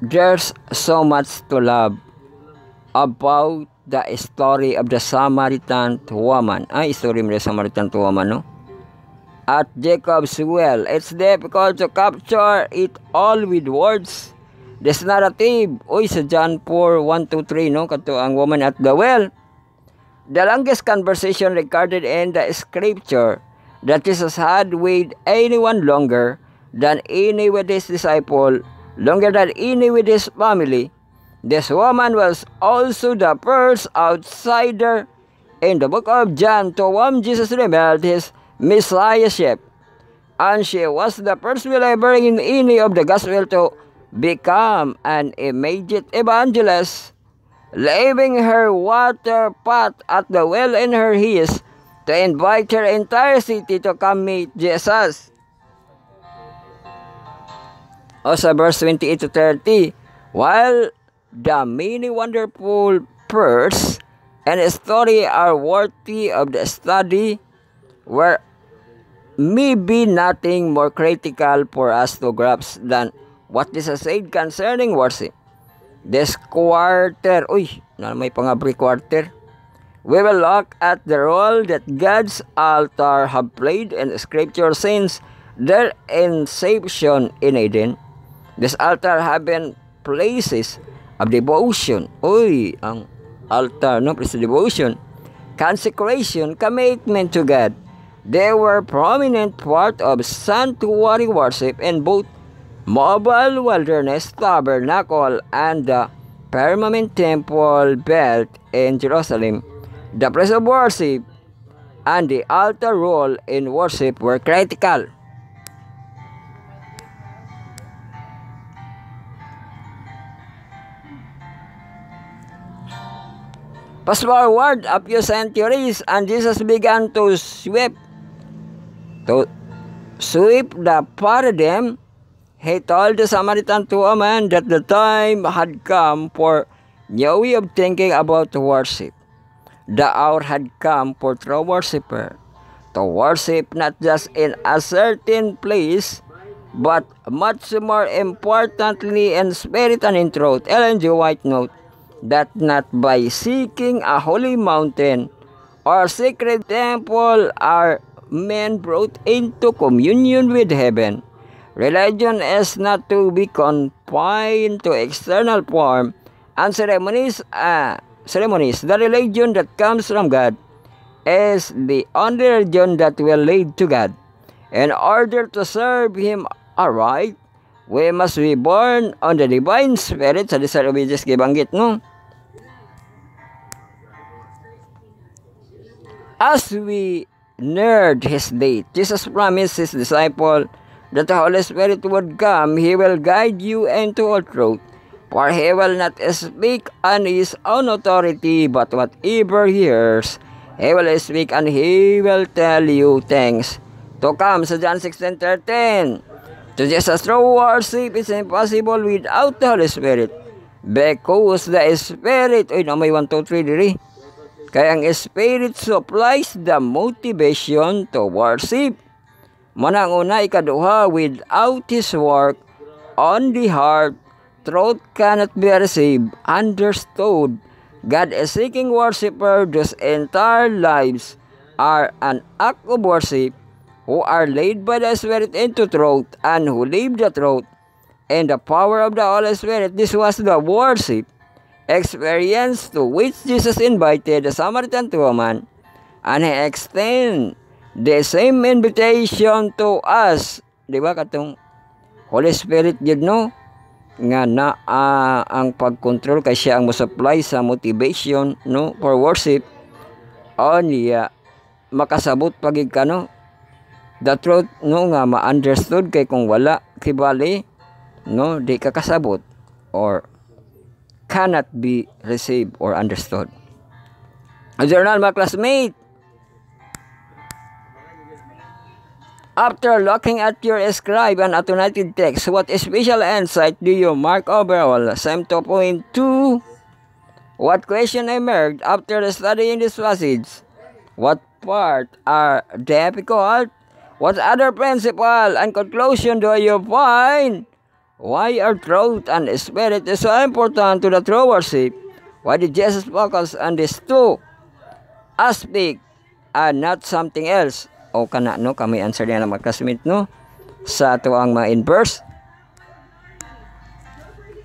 there's so much to love about the story of the Samaritan woman. Ay, story mo the Samaritan woman, no? At Jacob's well. It's difficult to capture it all with words. This narrative, sa John 4, 1-3, no? Kato ang woman at the well. The longest conversation recorded in the scripture that Jesus had with anyone longer than any with his disciple, longer than any with his family. This woman was also the first outsider in the book of John to whom Jesus revealed his messiahship, and she was the first believer in any of the gospel to become an immediate evangelist, leaving her water pot at the well in her haste to invite her entire city to come meet Jesus. O sa verse 28-30, While the many wonderful verse and story are worthy of the study, where may be nothing more critical for us to grasp than what Jesus said concerning worship. This quarter, may pangabri quarter. We will look at the role that God's altar have played in Scripture since their inception in Eden. This altar have been places of devotion. Ang altar, no? Place of devotion. Consecration, commitment to God. They were prominent part of sanctuary worship in both mobile wilderness tabernacle and the permanent temple built in Jerusalem. The place of worship and the altar role in worship were critical. Fast forward a few centuries and Jesus began to sweep the paradigm. He told the Samaritan woman that the time had come for new way of thinking about worship. The hour had come for true worshiper to worship not just in a certain place, but much more importantly in spirit and in truth. Ellen G. White note that not by seeking a holy mountain or sacred temple are men brought into communion with heaven. Religion is not to be confined to external form and ceremonies. The religion that comes from God is the only religion that will lead to God. In order to serve Him aright, we must be born on the divine spirit. Sa disobedience gibanggit, no? As we neared His date, Jesus promised His disciple that the Holy Spirit would come. He will guide you into all truth. For He will not speak on His own authority, but whatever He hears, He will speak and He will tell you things to come. Sa John 16:13, to Jesus true worship is impossible without the Holy Spirit, because the Spirit, may 1, 2, 3 diri. Kaya ang Spirit supplies the motivation to worship. Manang una, ikaduha, without His work on the heart, truth cannot be received, understood. God is seeking worshiper whose entire lives are an act of worship, who are led by the Spirit into truth, and who live the truth in the power of the Holy Spirit. This was the worship experience to which Jesus invited the Samaritan woman, and He extended the same invitation to us. Di ba katong Holy Spirit yun, no? Nga na ang pag-control kay siya ang mo-supply sa motivation, no, for worship. Niya makasabot pagig ka, no, the truth, no, nga ma-understood kay kung wala kibali, no, di ka kasabot or cannot be received or understood. Journal, mga classmate, after looking at your scribe and automated text, what special insight do you mark overall? Same 2.2. What question emerged after studying this passage? What part are difficult? What other principle and conclusion do you find? Why are truth and spirit is so important to the true worship? Why did Jesus focus on these two aspects and not something else? O kana, no, kami answer niya ng mga classmate, no, sa ato ang mga inverse.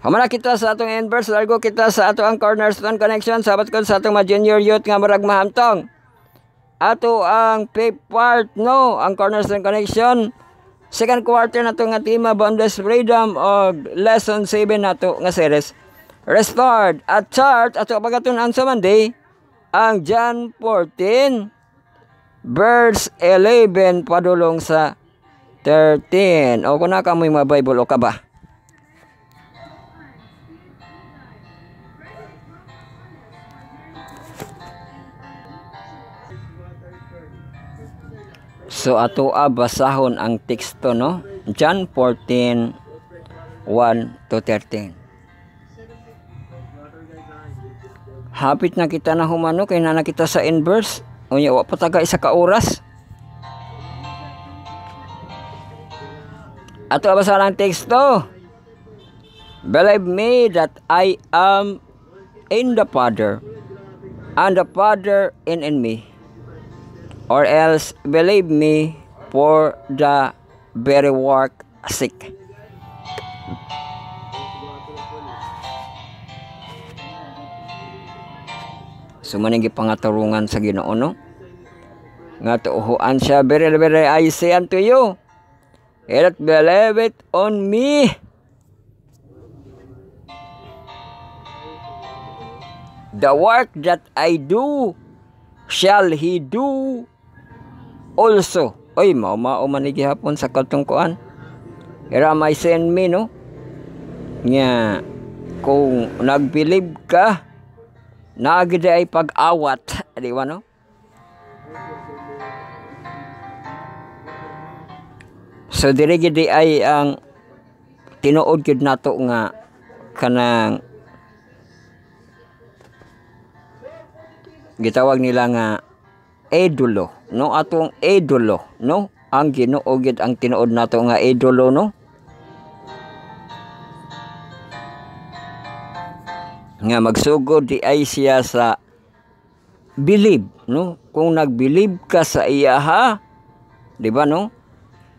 Hamana kita sa atong inverse, largo kita sa ato ang cornerstone connection, sabat ko sa atong mga junior youth nga marag mahamtong. Ato ang fifth part, no, ang cornerstone connection. Second quarter na ito nga tema, Boundless Freedom, o lesson 7 na ito nga series. Restored at chart, ato pagkatunan sa Monday, ang John 14, verse 11 padulong sa 13. O kung naka mo yung mga Bible o ka ba? So ato basahon ang teksto, no? John 14, 1 to 13. Hapit na kita na humano kay na kita sa inverse. Unya wa pa taga isa ka oras. Ato basahan ang teksto. Believe me that I am in the Father, and the Father in me. Or else believe me for the very work sake. Sumanigi pangatarungan sa Ginoo, no? Nga tuuhan siya, very I say unto you, that believe it on me. The work that I do, shall he do also. Oy, mao manigi hapon sa katungkuan. Era may send me, no? Nga, kung nag-believe ka, nagde ay pag-awat, di ba, no? So diri gid ay ang tinuod gid nato nga kanang gitawag nila nga idolo, no? Atong idolo, no? Ang Ginoo gid ang tinuod nato nga idolo, no? Nga magsugod di ay siya sa believe, no? Kung nag-believe ka sa iya, ha, di ba, no?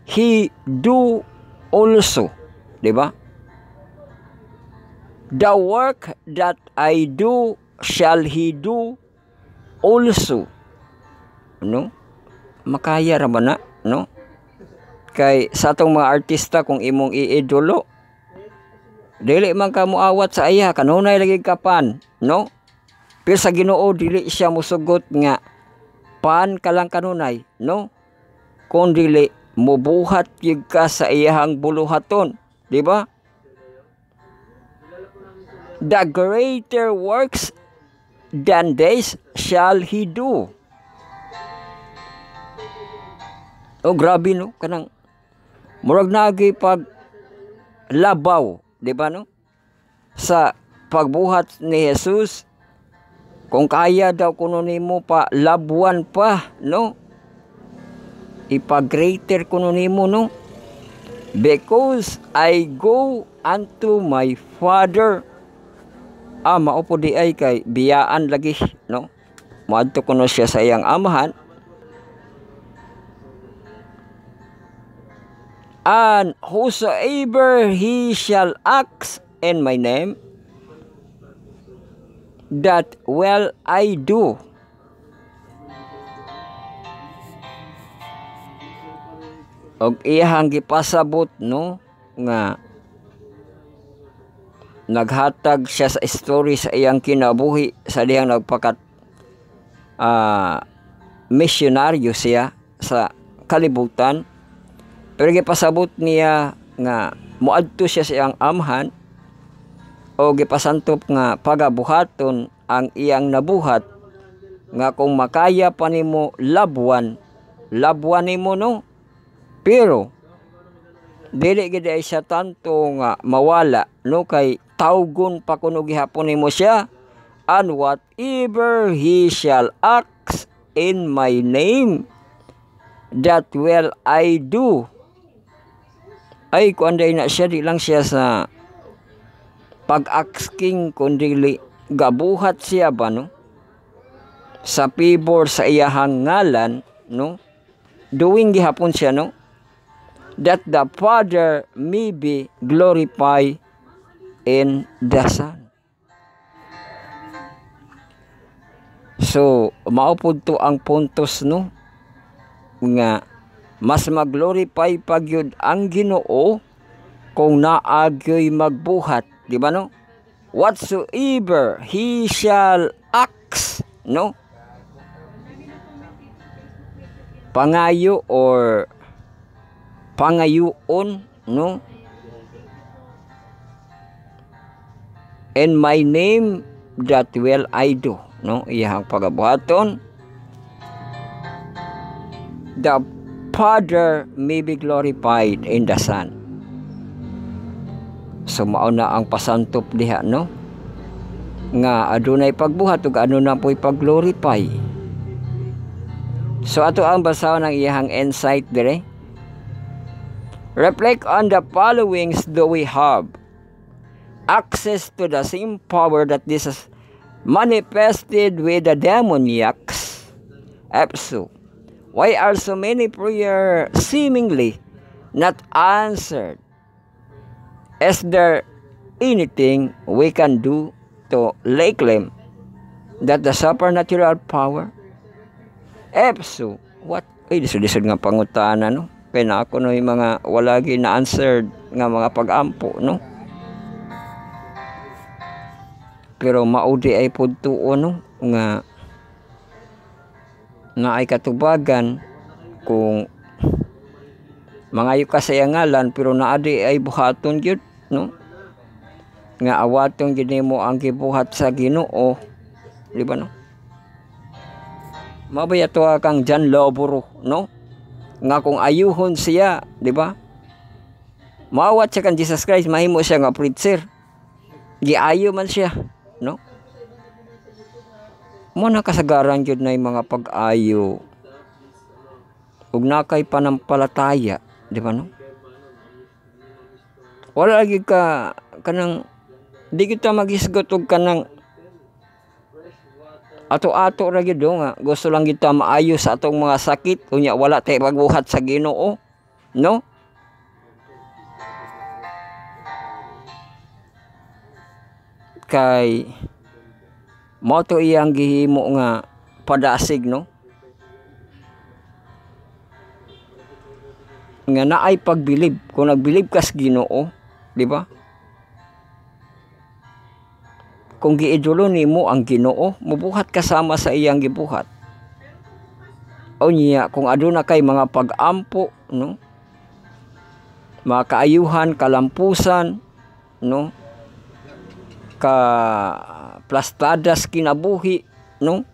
He do also, di ba? The work that I do shall he do also, no? Makaya ra ba na, no? Kay sa atong mga artista kung imong iidolo, dili man ka muawat sa iya, kanunay lagi kapan, no? Pero sa Ginoo dili siya musugot nga pan ka lang kanunay, no? Kung dili mubuhat gyud ka sa iyahang buluhaton, di ba? The greater works than this shall he do. Oh, grabe, no? Kanang murag nagi pag labaw, di ba, no? Sa pagbuhat ni Jesus, kung kaya daw kuno nimo pa labuan pa, no? Ipag-greater kuno nimo, no? Because I go unto my Father. Mao po di ay kay biyaan lagi, no? Moadto kuno siya sa iyang amahan. And whosoever he shall ask in my name, that will I do. Og iyang gipasabot, no, nga naghatag siya sa story sa iyang kinabuhi sa diyang nagpakat misyonaryo siya sa kalibutan. Pero gipasabot niya nga muadto siya sa iyang amhan o gipasantop nga pagabuhaton ang iyang nabuhat nga kung makaya pa nimo labuan nimo, no? Pero dili gid ay siya tanto nga mawala, no? Kay tawgon pa kuno gihapon nimo siya, and whatever he shall ask in my name, that will I do. Ay kuanday na siya, di lang siya sa pag-asking kundi gabuhat siya ba, no? Sa pibor sa iyahang ngalan, no? Doing gihapon siya, no? That the Father may be glorified in the Son. So, maupod to ang puntos, no? Nga, mas mag-glorify pagyud ang Ginoo kung naagyoy magbuhat, di ba, no? Whatsoever he shall ask, no? Pangayo or pangayuon, no? In my name, that will I do, no? Iyang pagabuhaton. The Father may be glorified in the Son. So mao na ang pasantop diha, no? nga adunay pagbuhat ug ano na po'y pag-glorify. So ato ang basahon ng iyang insight dire. Reflect on the followings. Do we have access to the same power that this is manifested with the demoniacs? F2. Why are so many prayers seemingly not answered? Is there anything we can do to lay claim that the supernatural power? F2. What? Ay, disod-disod nga pangutana, no? Kaya na ako no yung mga walagi na answered nga mga pag-ampo, no? Pero maudi ay pudtuo, no? Nga na ay katubagan kung mangayo ka sa ngalan pero naadi ay buhaton gyud, no? Nga awaton gyud nimo ang gibuhat sa Ginoo, di ba, no? Mabaya to kang John Loboro, no? Nga kung ayuhon siya, di ba? Maawat siya kan Jesus Christ, mahimo siya nga preacher. Giayo man siya, no? Mo nakasagaran jud na yung mga pag-ayo. Ug nakay panampalataya, di ba, no? Wala lagi ka kanang di kita magisgot og kanang ato-ato ra gyud nga gusto lang kita maayo sa atong mga sakit unya wala tay pagbuhat sa Ginoo, no? Kay mo to iyang gihimo nga padasig, no? Nga naay pagbilib kung nagbilib ka sa Ginoo, di ba? Kung giidolo nimo ang Ginoo, mubuhat kasama sa iyang gibuhat. O niya, kung aduna kay mga pag-ampo, no? Mga kaayuhan, kalampusan, no? Ka plastadas kinabuhi, no?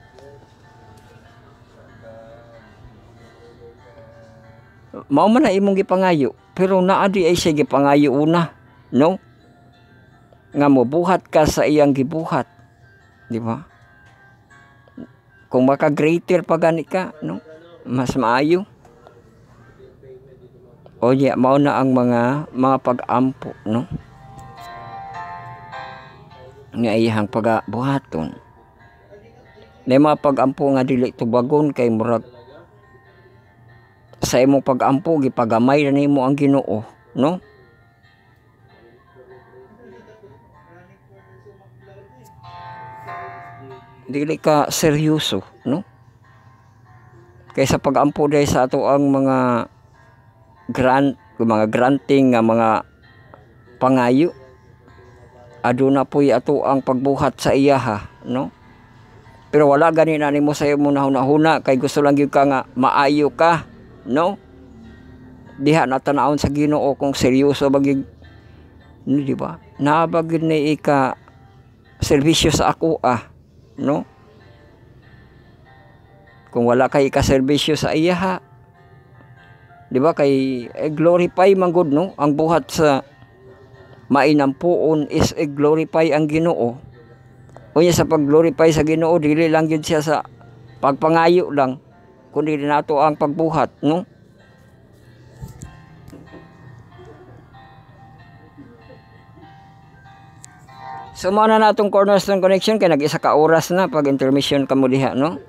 Mao man na imong gipangayo, pero naadi ay siya gipangayo una, no? Nga mobuhat ka sa iyang gibuhat, di ba? Kung maka-greater pa gani ka, no? Mas maayo. O ya, mao na ang mga pag-ampo, no? Nga iyang pagabuhaton. Na mga pag-ampo nga dili tubagon kay murag sa imong pag-ampo gipagamay na nimo ang Ginoo, no? Dili ka seryoso, no? Kaysa pag-ampo dahil sa ato ang mga granting nga mga pangayo, aduna po'y ato ang pagbuhat sa iyaha, no? Pero wala gani na nimo sa imo nahuna-huna kay gusto lang gyud ka nga maayo ka, no? Diha na tanawon sa Ginoo kung seryoso bagig, di ba? Nabagid ni ika serbisyo sa ako, no? Kung wala kay ika-serbisyo sa iyaha, di ba, kay glorify man gud, no? Ang buhat sa mainampuon is glorify ang Ginoo. Unya sa pag-glorify sa Ginoo, dili lang yun siya sa pagpangayo lang, kundi nato ang pagbuhat, no? So mao na natong Cornerstone Connection kay nag-isa ka oras na pag intermission kamo diha, no?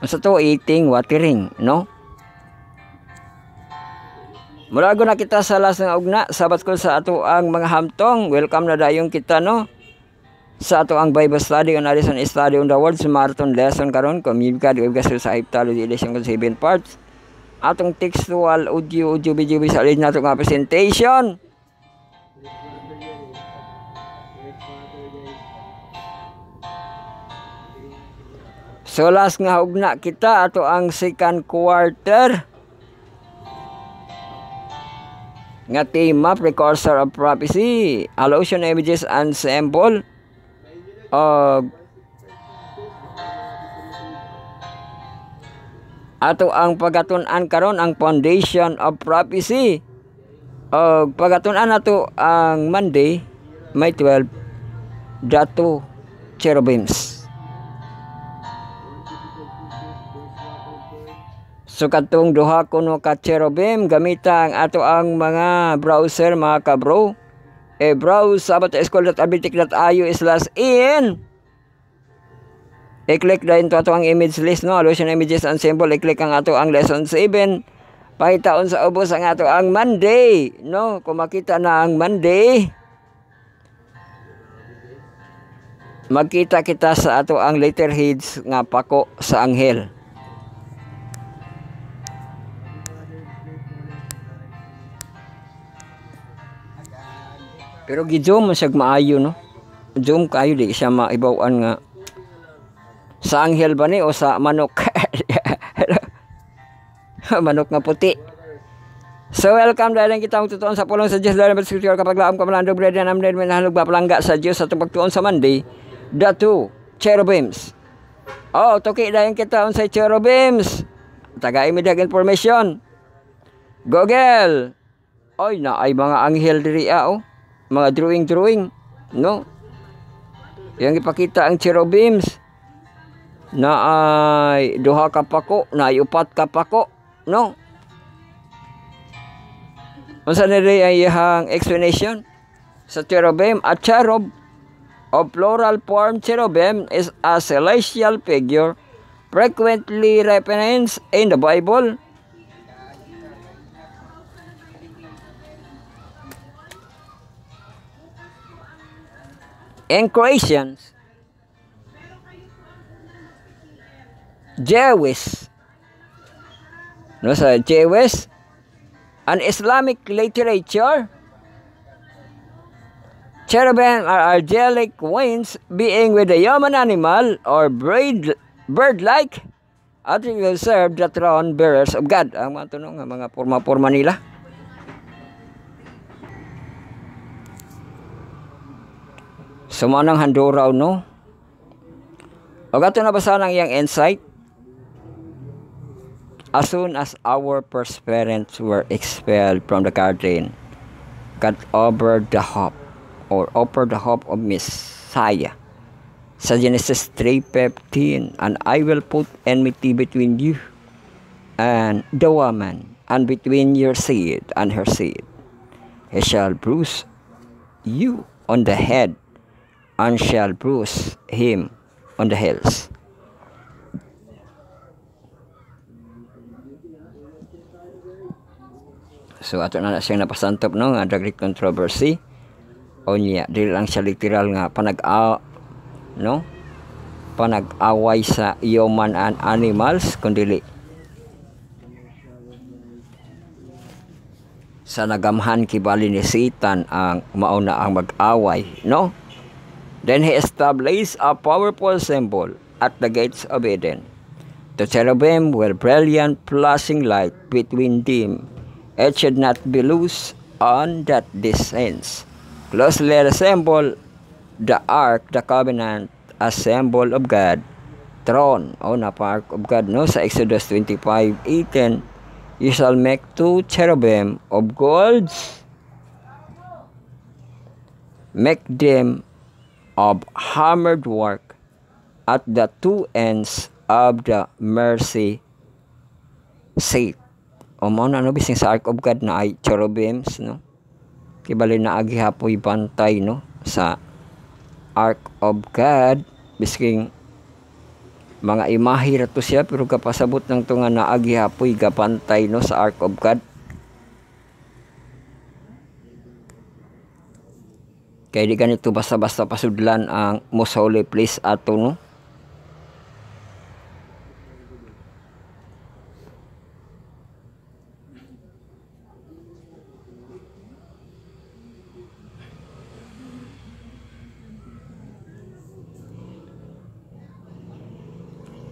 Sa to eating, watering, no? Mulago na kita sa last ng ugna, sabat ko sa ato ang mga hamtong. Welcome na dayong kita, no? Sa ato ang Bible study on Addison Study on the Word, sa marathon lesson karon, communicate with us sa Iptalo edition ko 7 parts. Atong textual audio video sa alin nato nga presentation. So last nga ugna kita ato ang second quarter nga tema, precursor of prophecy, allusion, images, and symbol of ato ang pagatun-an karon ang foundation of prophecy. Pagatun-an nato ang Monday, May 12, the two cherubims. So katong duha kuno ka cherubim gamita ang ato ang mga browser mga kabro. Browse sabat.school.abitic.io/in. I-click dahil to ato ang image list, no? Allusion images and symbol. I-click ang ato ang lesson 7. Pakitaon sa ubos ang ato ang Monday, no? Kung makita na ang Monday, magkita kita sa ato ang letterheads nga pako sa anghel. Pero gi-zoom mo siya maayo, no? Zoom kayo, di siya maibawan nga. Sa anghel ba ni o sa manok? Manok nga puti. So welcome dahil kita ang tutuon sa pulong sa Diyos dahil ng Scripture kapag laam ka malandog bread and amdad may nahalog ba palangga sa Diyos sa pagtuon sa Monday. The two cherubims. Oh, tuki dahil kita sa cherubims. Taga-immediate information. Google. Oy, na ay mga anghel diri oh. Mga drawing, no? Yang ipakita ang cherubims na ay duha ka pako, na ay upat ka pako, no? Unsa na rin ay iyang explanation sa cherubim? A cherub of plural form cherubim is a celestial figure frequently referenced in the Bible. In Croatians, Jewish, no, sa Jewish, an Islamic literature, cherubim are angelic wings being with a human animal or bird-like attributes serve the throne bearers of God. Ang mga tunong mga porma-porma nila. Sumanang handuraw, no? O gato na basa ng iyang insight. As soon as our first parents were expelled from the garden, God offered the hope of Messiah. Sa Genesis 3:15, and I will put enmity between you and the woman, and between your seed and her seed. He shall bruise you on the head, and shall bruise him on the heels. So ato na siyang napasantop, no, nga great controversy. O niya, dili lang siya literal nga panag-away sa human and animals, kundi sa nagamhan kibali ni Satan ang mauna ang mag-away, no? Then he established a powerful symbol at the gates of Eden. The cherubim were brilliant, flashing light between them. It should not be loose on that distance. Closely resemble the Ark, the Covenant, a symbol of God. Throne, Ark of God, no? Sa Exodus 25:18, you shall make two cherubim of gold. Make them of hammered work at the two ends of the mercy seat. O mo na bising sa Ark of God na ay cherubims, no? Kibali na agihapoy bantay, no? Sa Ark of God, bisking mga imahe ra to siya pero kapasabot ng tunga na agihapoy gapantay, no, sa Ark of God. Kaya di ganito basta-basta pasudlan ang most holy place ato, no?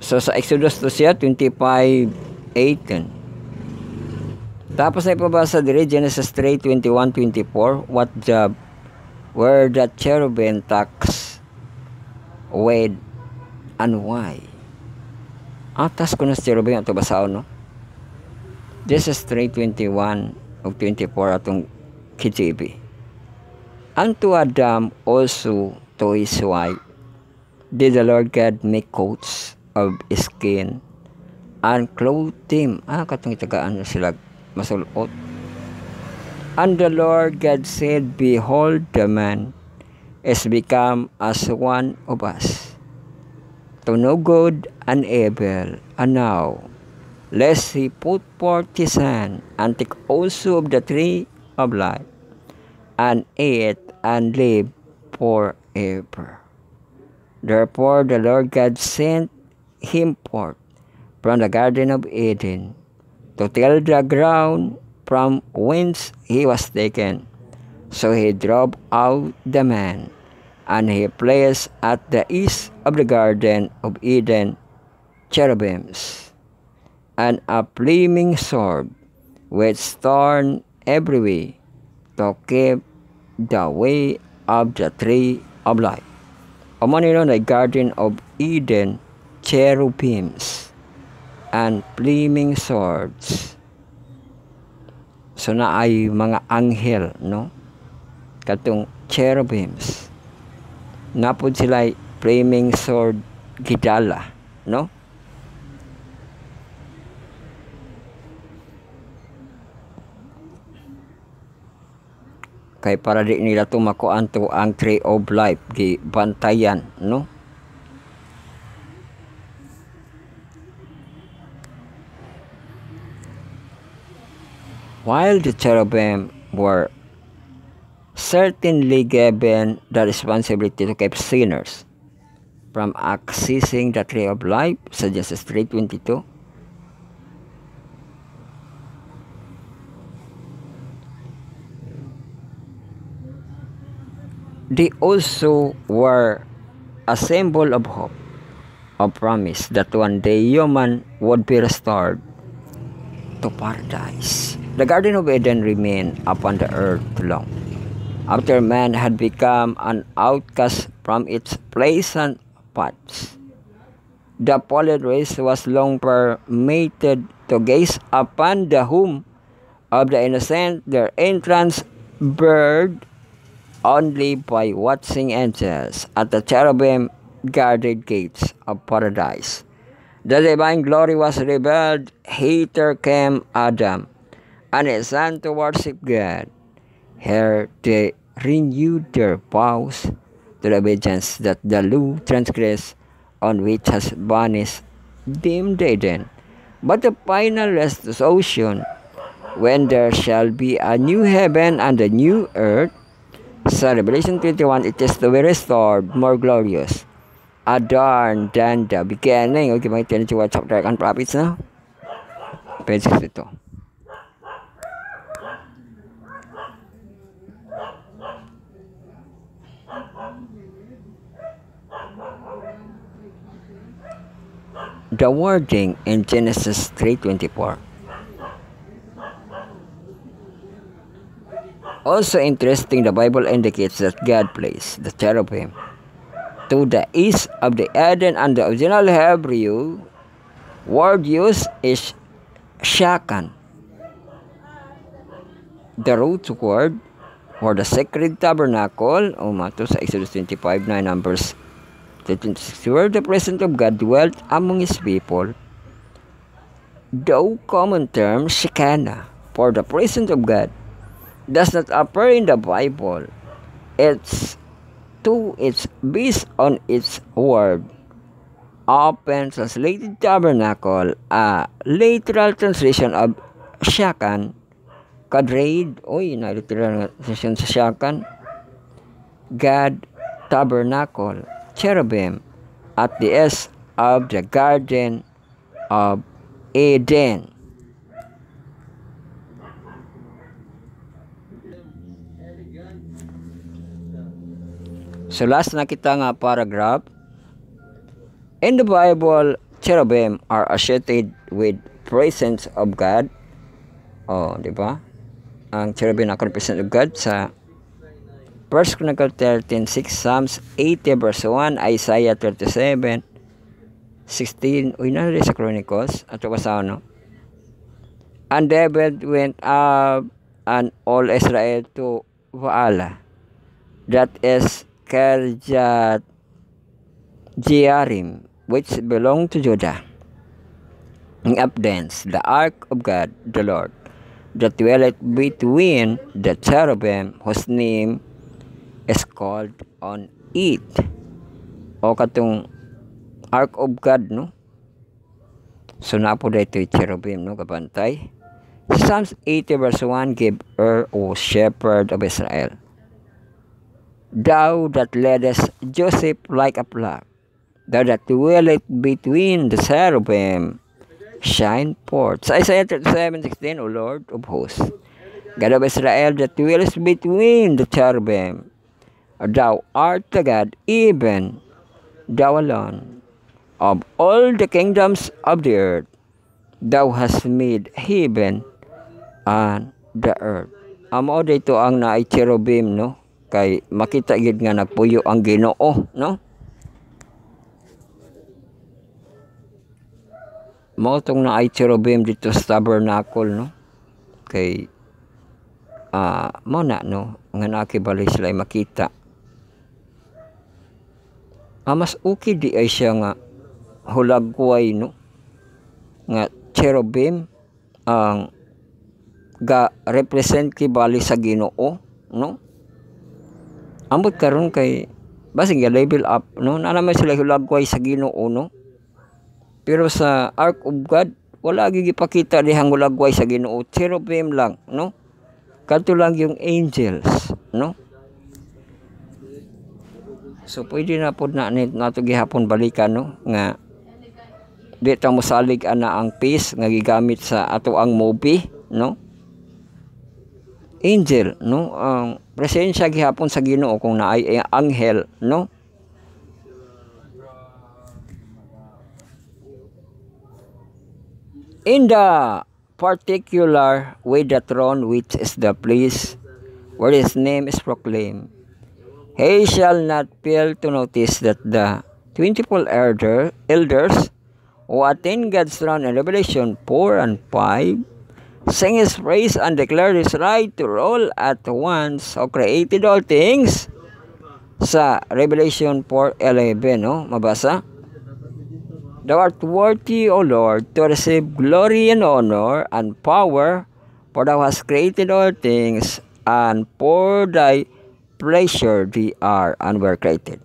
So sa Exodus to siya 25:18. Tapos na ipabasa diri Genesis 3:21-24, what job were the cherubim tax with and why? Atas ko na sa cherubim ato basaon, no? Genesis 3:21 of 24 atong KJV. Unto Adam also to his wife did the Lord God make coats of skin and clothed him. Katong itagaan na sila masulot. And the Lord God said, Behold, the man is become as one of us, to know good and evil. And now, lest he put forth his hand, and take also of the tree of life, and eat and live forever. Therefore the Lord God sent him forth from the Garden of Eden, to till the ground from whence he was taken. So he drove out the man, and he placed at the east of the Garden of Eden cherubims, and a flaming sword, which turned every way, to keep the way of the tree of life. Manino na Garden of Eden, cherubims, and flaming swords. So na ay mga anghel, no? Katong cherubims. Napod sila flaming sword gidala, no? Kay para di nila tumakuan to ang tree of life, di bantayan, no? While the cherubim were certainly given the responsibility to keep sinners from accessing the tree of life, sa Genesis 3:22, they also were a symbol of hope, of promise that one day human would be restored to paradise. The Garden of Eden remained upon the earth long, after man had become an outcast from its pleasant paths. The fallen race was long permitted to gaze upon the home of the innocent, their entrance barred only by watching angels at the cherubim guarded gates of paradise. The divine glory was revealed. Hither came Adam and his son to worship God. Here they renewed their vows to the obedience that the law transgressed, on which has banished them Eden. But the final restoration, when there shall be a new heaven and a new earth, sa Revelation 21, it is to be restored, more glorious, adorned than the beginning. Okay, makita niyo sa chapter and prophets na. Page 6 ito. The wording in Genesis 3:24. Also interesting, the Bible indicates that God placed the cherubim to the east of the Eden, and the original Hebrew word used is shakan. The root word for the sacred tabernacle, mato sa Exodus 25, 9 Numbers 26, where the presence of God dwelt among his people. Though common term Shekinah for the presence of God does not appear in the Bible, it's based on its word, often translated tabernacle, a literal translation of shakan, kadraid, na literal translation sa shakan, God, tabernacle, cherubim, at the east of the Garden of Eden. So last na kita nga paragraph. In the Bible, cherubim are associated with presence of God. Di ba? Ang cherubim na represent of God sa 1 Chronicles 13:6, Psalms 80 verse 1, Isaiah 37:16. Na rin sa Chronicles. Ato ba sa ano? And David went up and all Israel to Vaala, that is Kirjat Jearim, which belonged to Judah. In evidence, the ark of God, the Lord, that dwelleth between the cherubim, whose name is called on it. O katong ark of God, no? So napo dito yung cherubim, no? Kabantay. Psalms 80 verse 1, give ear, O shepherd of Israel. Thou that leddest Joseph like a flock, thou that dwelleth between the cherubim, shine forth. Sa Isaiah 37:16, O Lord of hosts, God of Israel that dwellest between the cherubim, thou art the God, even thou alone, of all the kingdoms of the earth. Thou hast made heaven and the earth. Amo dito ang naay cherubim, no? Kay makita gid nga nagpuyo ang Ginoo, no? Mao tong naay cherubim dito sa tabernacle, no? Kay mo na, no? Nga nakibali sila ay makita. Mas okay di ay siya nga hulagway, no? Nga cherubim ang ga represent kibali sa Ginoo, no? Ambot karon kay basig ga level up, no? Na naman sila hulagway sa Ginoo, no? Pero sa Ark of God wala gyud gipakita dihang hulagway sa Ginoo, cherubim lang, no? Kadto lang yung angels, no? So pwede na pod na nato gihapon balikan, no? Nga di ta mosalig ana ang piece nga gigamit sa ato ang movie, no? Angel, no? Ang presensya gihapon sa Ginoo kung naay anghel, no? In the particular way the throne which is the place where his name is proclaimed, he shall not fail to notice that the 24 elders who attend God's throne in Revelation 4 and 5 sing his praise and declare his right to rule at once, who created all things. Sa Revelation 4:11, no? Mabasa? Thou art worthy, O Lord, to receive glory and honor and power, for thou hast created all things, and for thy pleasure they are and were created.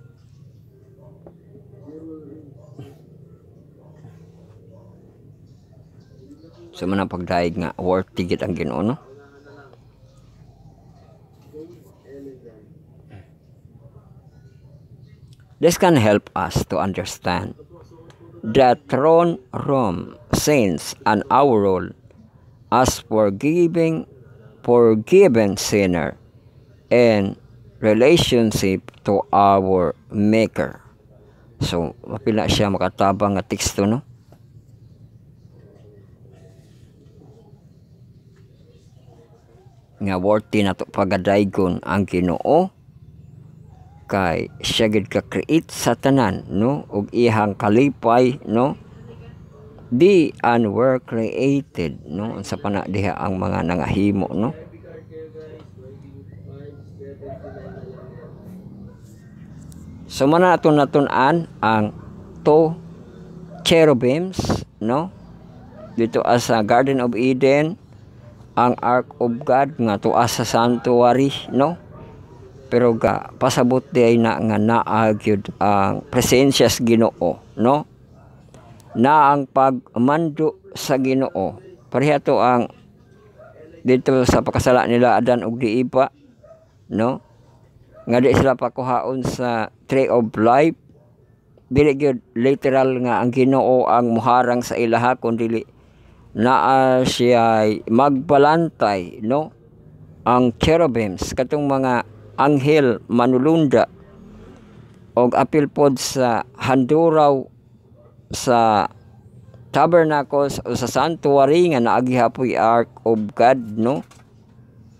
So man ang pagdaig nga worthy gid ang Ginoo, no? This can help us to understand the throne room saints and our role as forgiven sinner in relationship to our Maker. So mapila siya makatabang nga teksto, no? Nga worthy na to pagadaygon ang Ginoo kay siya gid ka create sa tanan, no? Ug ihang kalipay, no? Di and were created, no? Unsa pa na diha ang mga nangahimo, no? So man natun-an ang two cherubims, no? Dito sa Garden of Eden, ang Ark of God nga tuwa sa sanctuary, no? Pero ga pasabot di na nga naagyud ang presensya sa Ginoo, no? Na ang pagmando sa Ginoo. Pareha to ang dito sa pakasala nila Adan ug Eva, no? Nga di sila pakuhaon sa tree of life. Dili gyud literal nga ang Ginoo ang muharang sa ilaha, kundi naa siya magbalantay, no? Ang cherubims katong mga anghel manulunda og apil pod sa handuraw sa tabernacles o sa sanctuary nga naagihapoy Ark of God, no?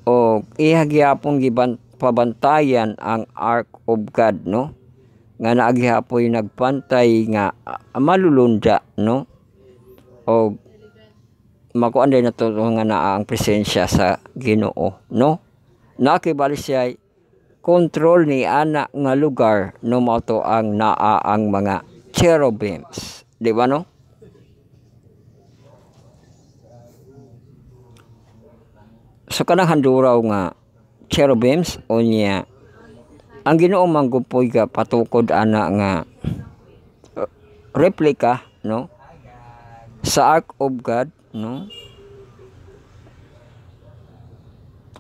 O ihagihapon pabantayan ang Ark of God, no? Nga naagihapoy nagpantay nga malulunda, no? O makuan din na to nga naa ang presensya sa Ginoo, no? Nakibali siya pagkontrol ni ana nga lugar no mao to ang naa ang mga cherubims, di ba no? So kanang handuraw nga cherubims unya ang Ginoo manggupoy ka patukod ana nga replica no sa Ark of God no.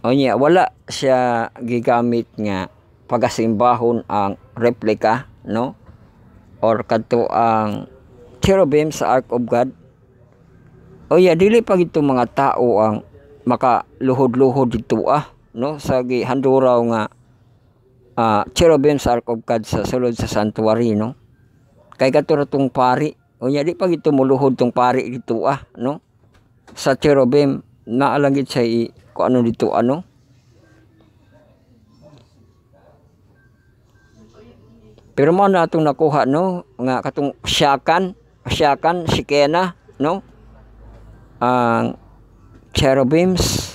Unya wala siya gigamit nga pagasimbahon ang replica no or kadto ang cherubim sa Ark of God. Unya dili pa gito mga tao ang makaluhod-luhod dito no sa gihanduraw nga cherubim sa Ark of God sa sulod sa sanctuary no. Kay kadto tong pari unya di pa gito muluhod tong pari dito no sa cherubim naalangit sa kung ano dito ano. Pero mo na itong nakuha no nga katong syakan sikena no ang cherubims.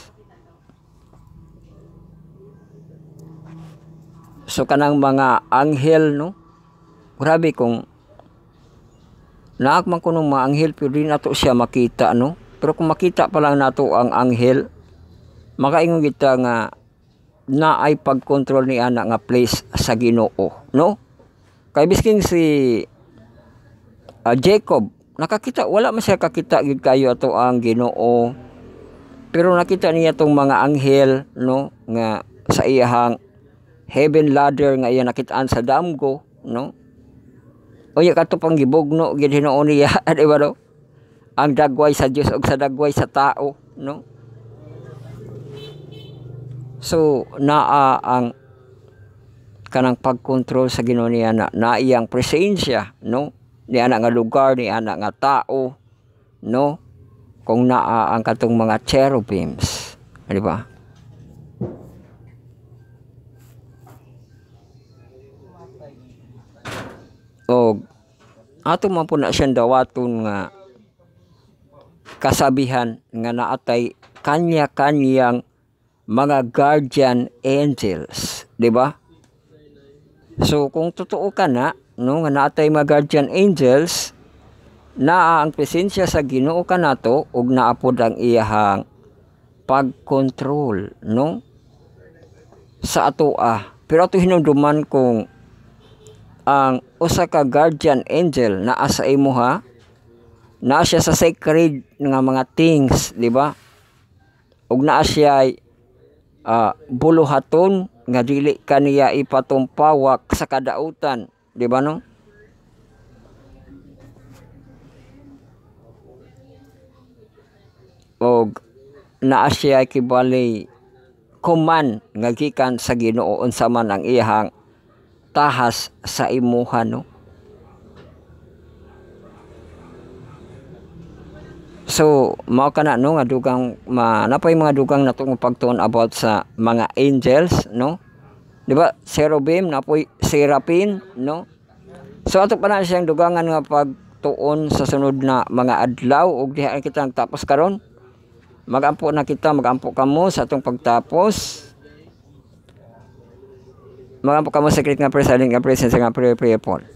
So kanang mga anghel no, grabe kung naak man kunong mga anghel pero di nato siya makita no. Pero kung makita pa lang nato ang anghel, makaingon kita nga na ay pagkontrol ni ana nga place sa Ginoo no. Kay bisking si Jacob nakakita, wala man siya kakita gid kayo ato ang Ginoo, pero nakita niya tong mga anghel no nga sa iyang heaven ladder nga iya nakitaan sa damgo no. Unya kadto pang gibugno gid hinuon niya di ba no? Ang dagway sa Dios ug sa dagway sa tao no. So naa ang kanang pagkontrol sa Ginoo niya na iyang presensya no ni ana nga lugar ni ana nga tao no kung naa ang katong mga cherubims, di ba? O ato man po na siyang dawaton nga kasabihan nga naatay kanya-kanyang mga guardian angels, di ba? So kung totoo ka na no nga naatay mga guardian angels naa ang presensya sa Ginoo kanato ug naapod ang iyang pagkontrol no sa ato pero ato hinumduman kung ang usa ka guardian angel naa sa imuha naa siya sa sacred nga mga things, di ba? Ug naa siya buluhaton nga dili kaniya ipatumpawak sa kadautan, di ba no? Og naa siya kibali command nga gikan sa Ginoo unsa man ang iyang tahas sa imuha no. So mao kana no nga dugang napay mga dugang nato nga pagtuon about sa mga angels no. Di ba? Cherubim napoy seraphim no. So ato pa na siyang dugangan nga pagtuon sa sunod na mga adlaw ug diha kita nagtapos karon. Magampo na kita, magampo kamo sa atong pagtapos. Magampo kamo sa secret nga presiding nga presence nga prayer Paul.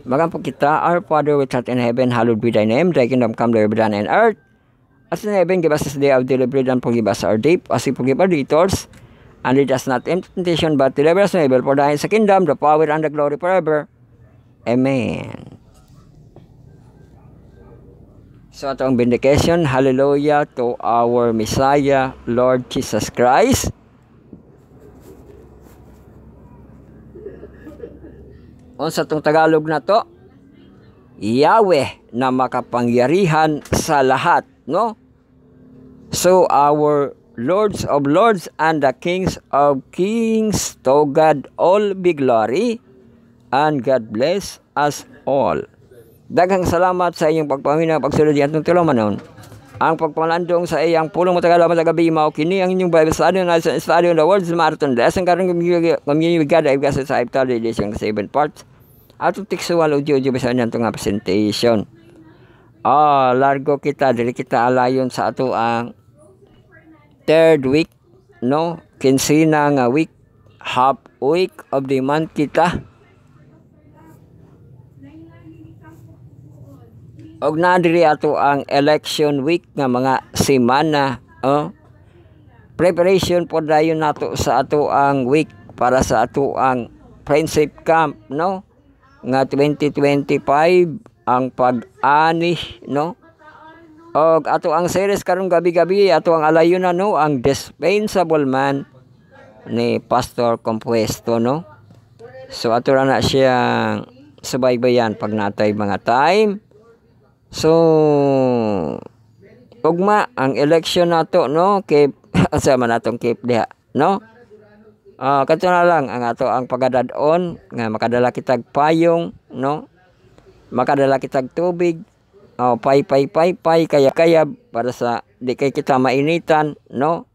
Magampo kita, our Father which art in heaven, hallowed be thy name. Thy kingdom come, thy will be done on earth as in heaven. Give us this day our daily bread, and forgive us our debt, as we forgive our debtors. And lead us not into temptation, but deliver us from evil. For thine is the kingdom, the power, and the glory forever. Amen. So atong benediction, hallelujah to our Messiah, Lord Jesus Christ. Unsa tong Tagalog na to? Yahweh na makapangyarihan sa lahat, no? So our Lords of Lords and the Kings of Kings, to God all be glory, and God bless us all. Daghang salamat sa inyong pagpamina, pagsulod diyan tong tulamanon. Ang pagpalandong sa iyang pulong matagalaman sa gabi mao kini ang inyong Bible study na sa study on the words marathon lesson karon community God ay gasa sa iftar edition sa 7 parts. Ato textual audio bisan nanto nga presentation. Largo kita dili kita alayon sa ato ang third week no, kinsina nga week half week of the month kita. Og na diri ato ang election week nga mga semana, preparation po dayon nato sa ato ang week para sa ato ang friendship camp, no, nga 2025 ang pag-ani, no. Og ato ang series karong gabi-gabi ato ang alayunan, no, ang Dispensable Man ni Pastor Compuesto, no. So ato ra na siya subaybayan pag natay mga time. So ugma ang election nato, no, kay asa man atong keep diha, no. Kadto na lang ang ato ang pagadad-on nga makadala kitag payong, no, makadala kitag tubig, pay kaya para sa di kay kita mainitan, no.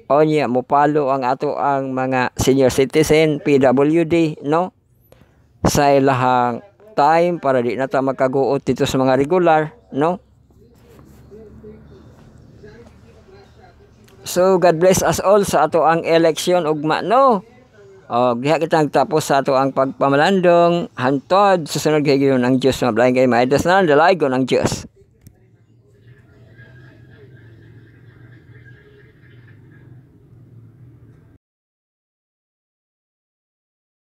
Onya mo palo ang ato ang mga senior citizen PWD, no, sa ilahang time para di na ta magkaguot dito sa mga regular, no. So God bless us all sa ato ang election ugma, no. Diha kita nagtapos sa ato ang pagpamalandong hantod susunod kay giyon ang Dios mablaing kay maidas na dalagon ang Dios.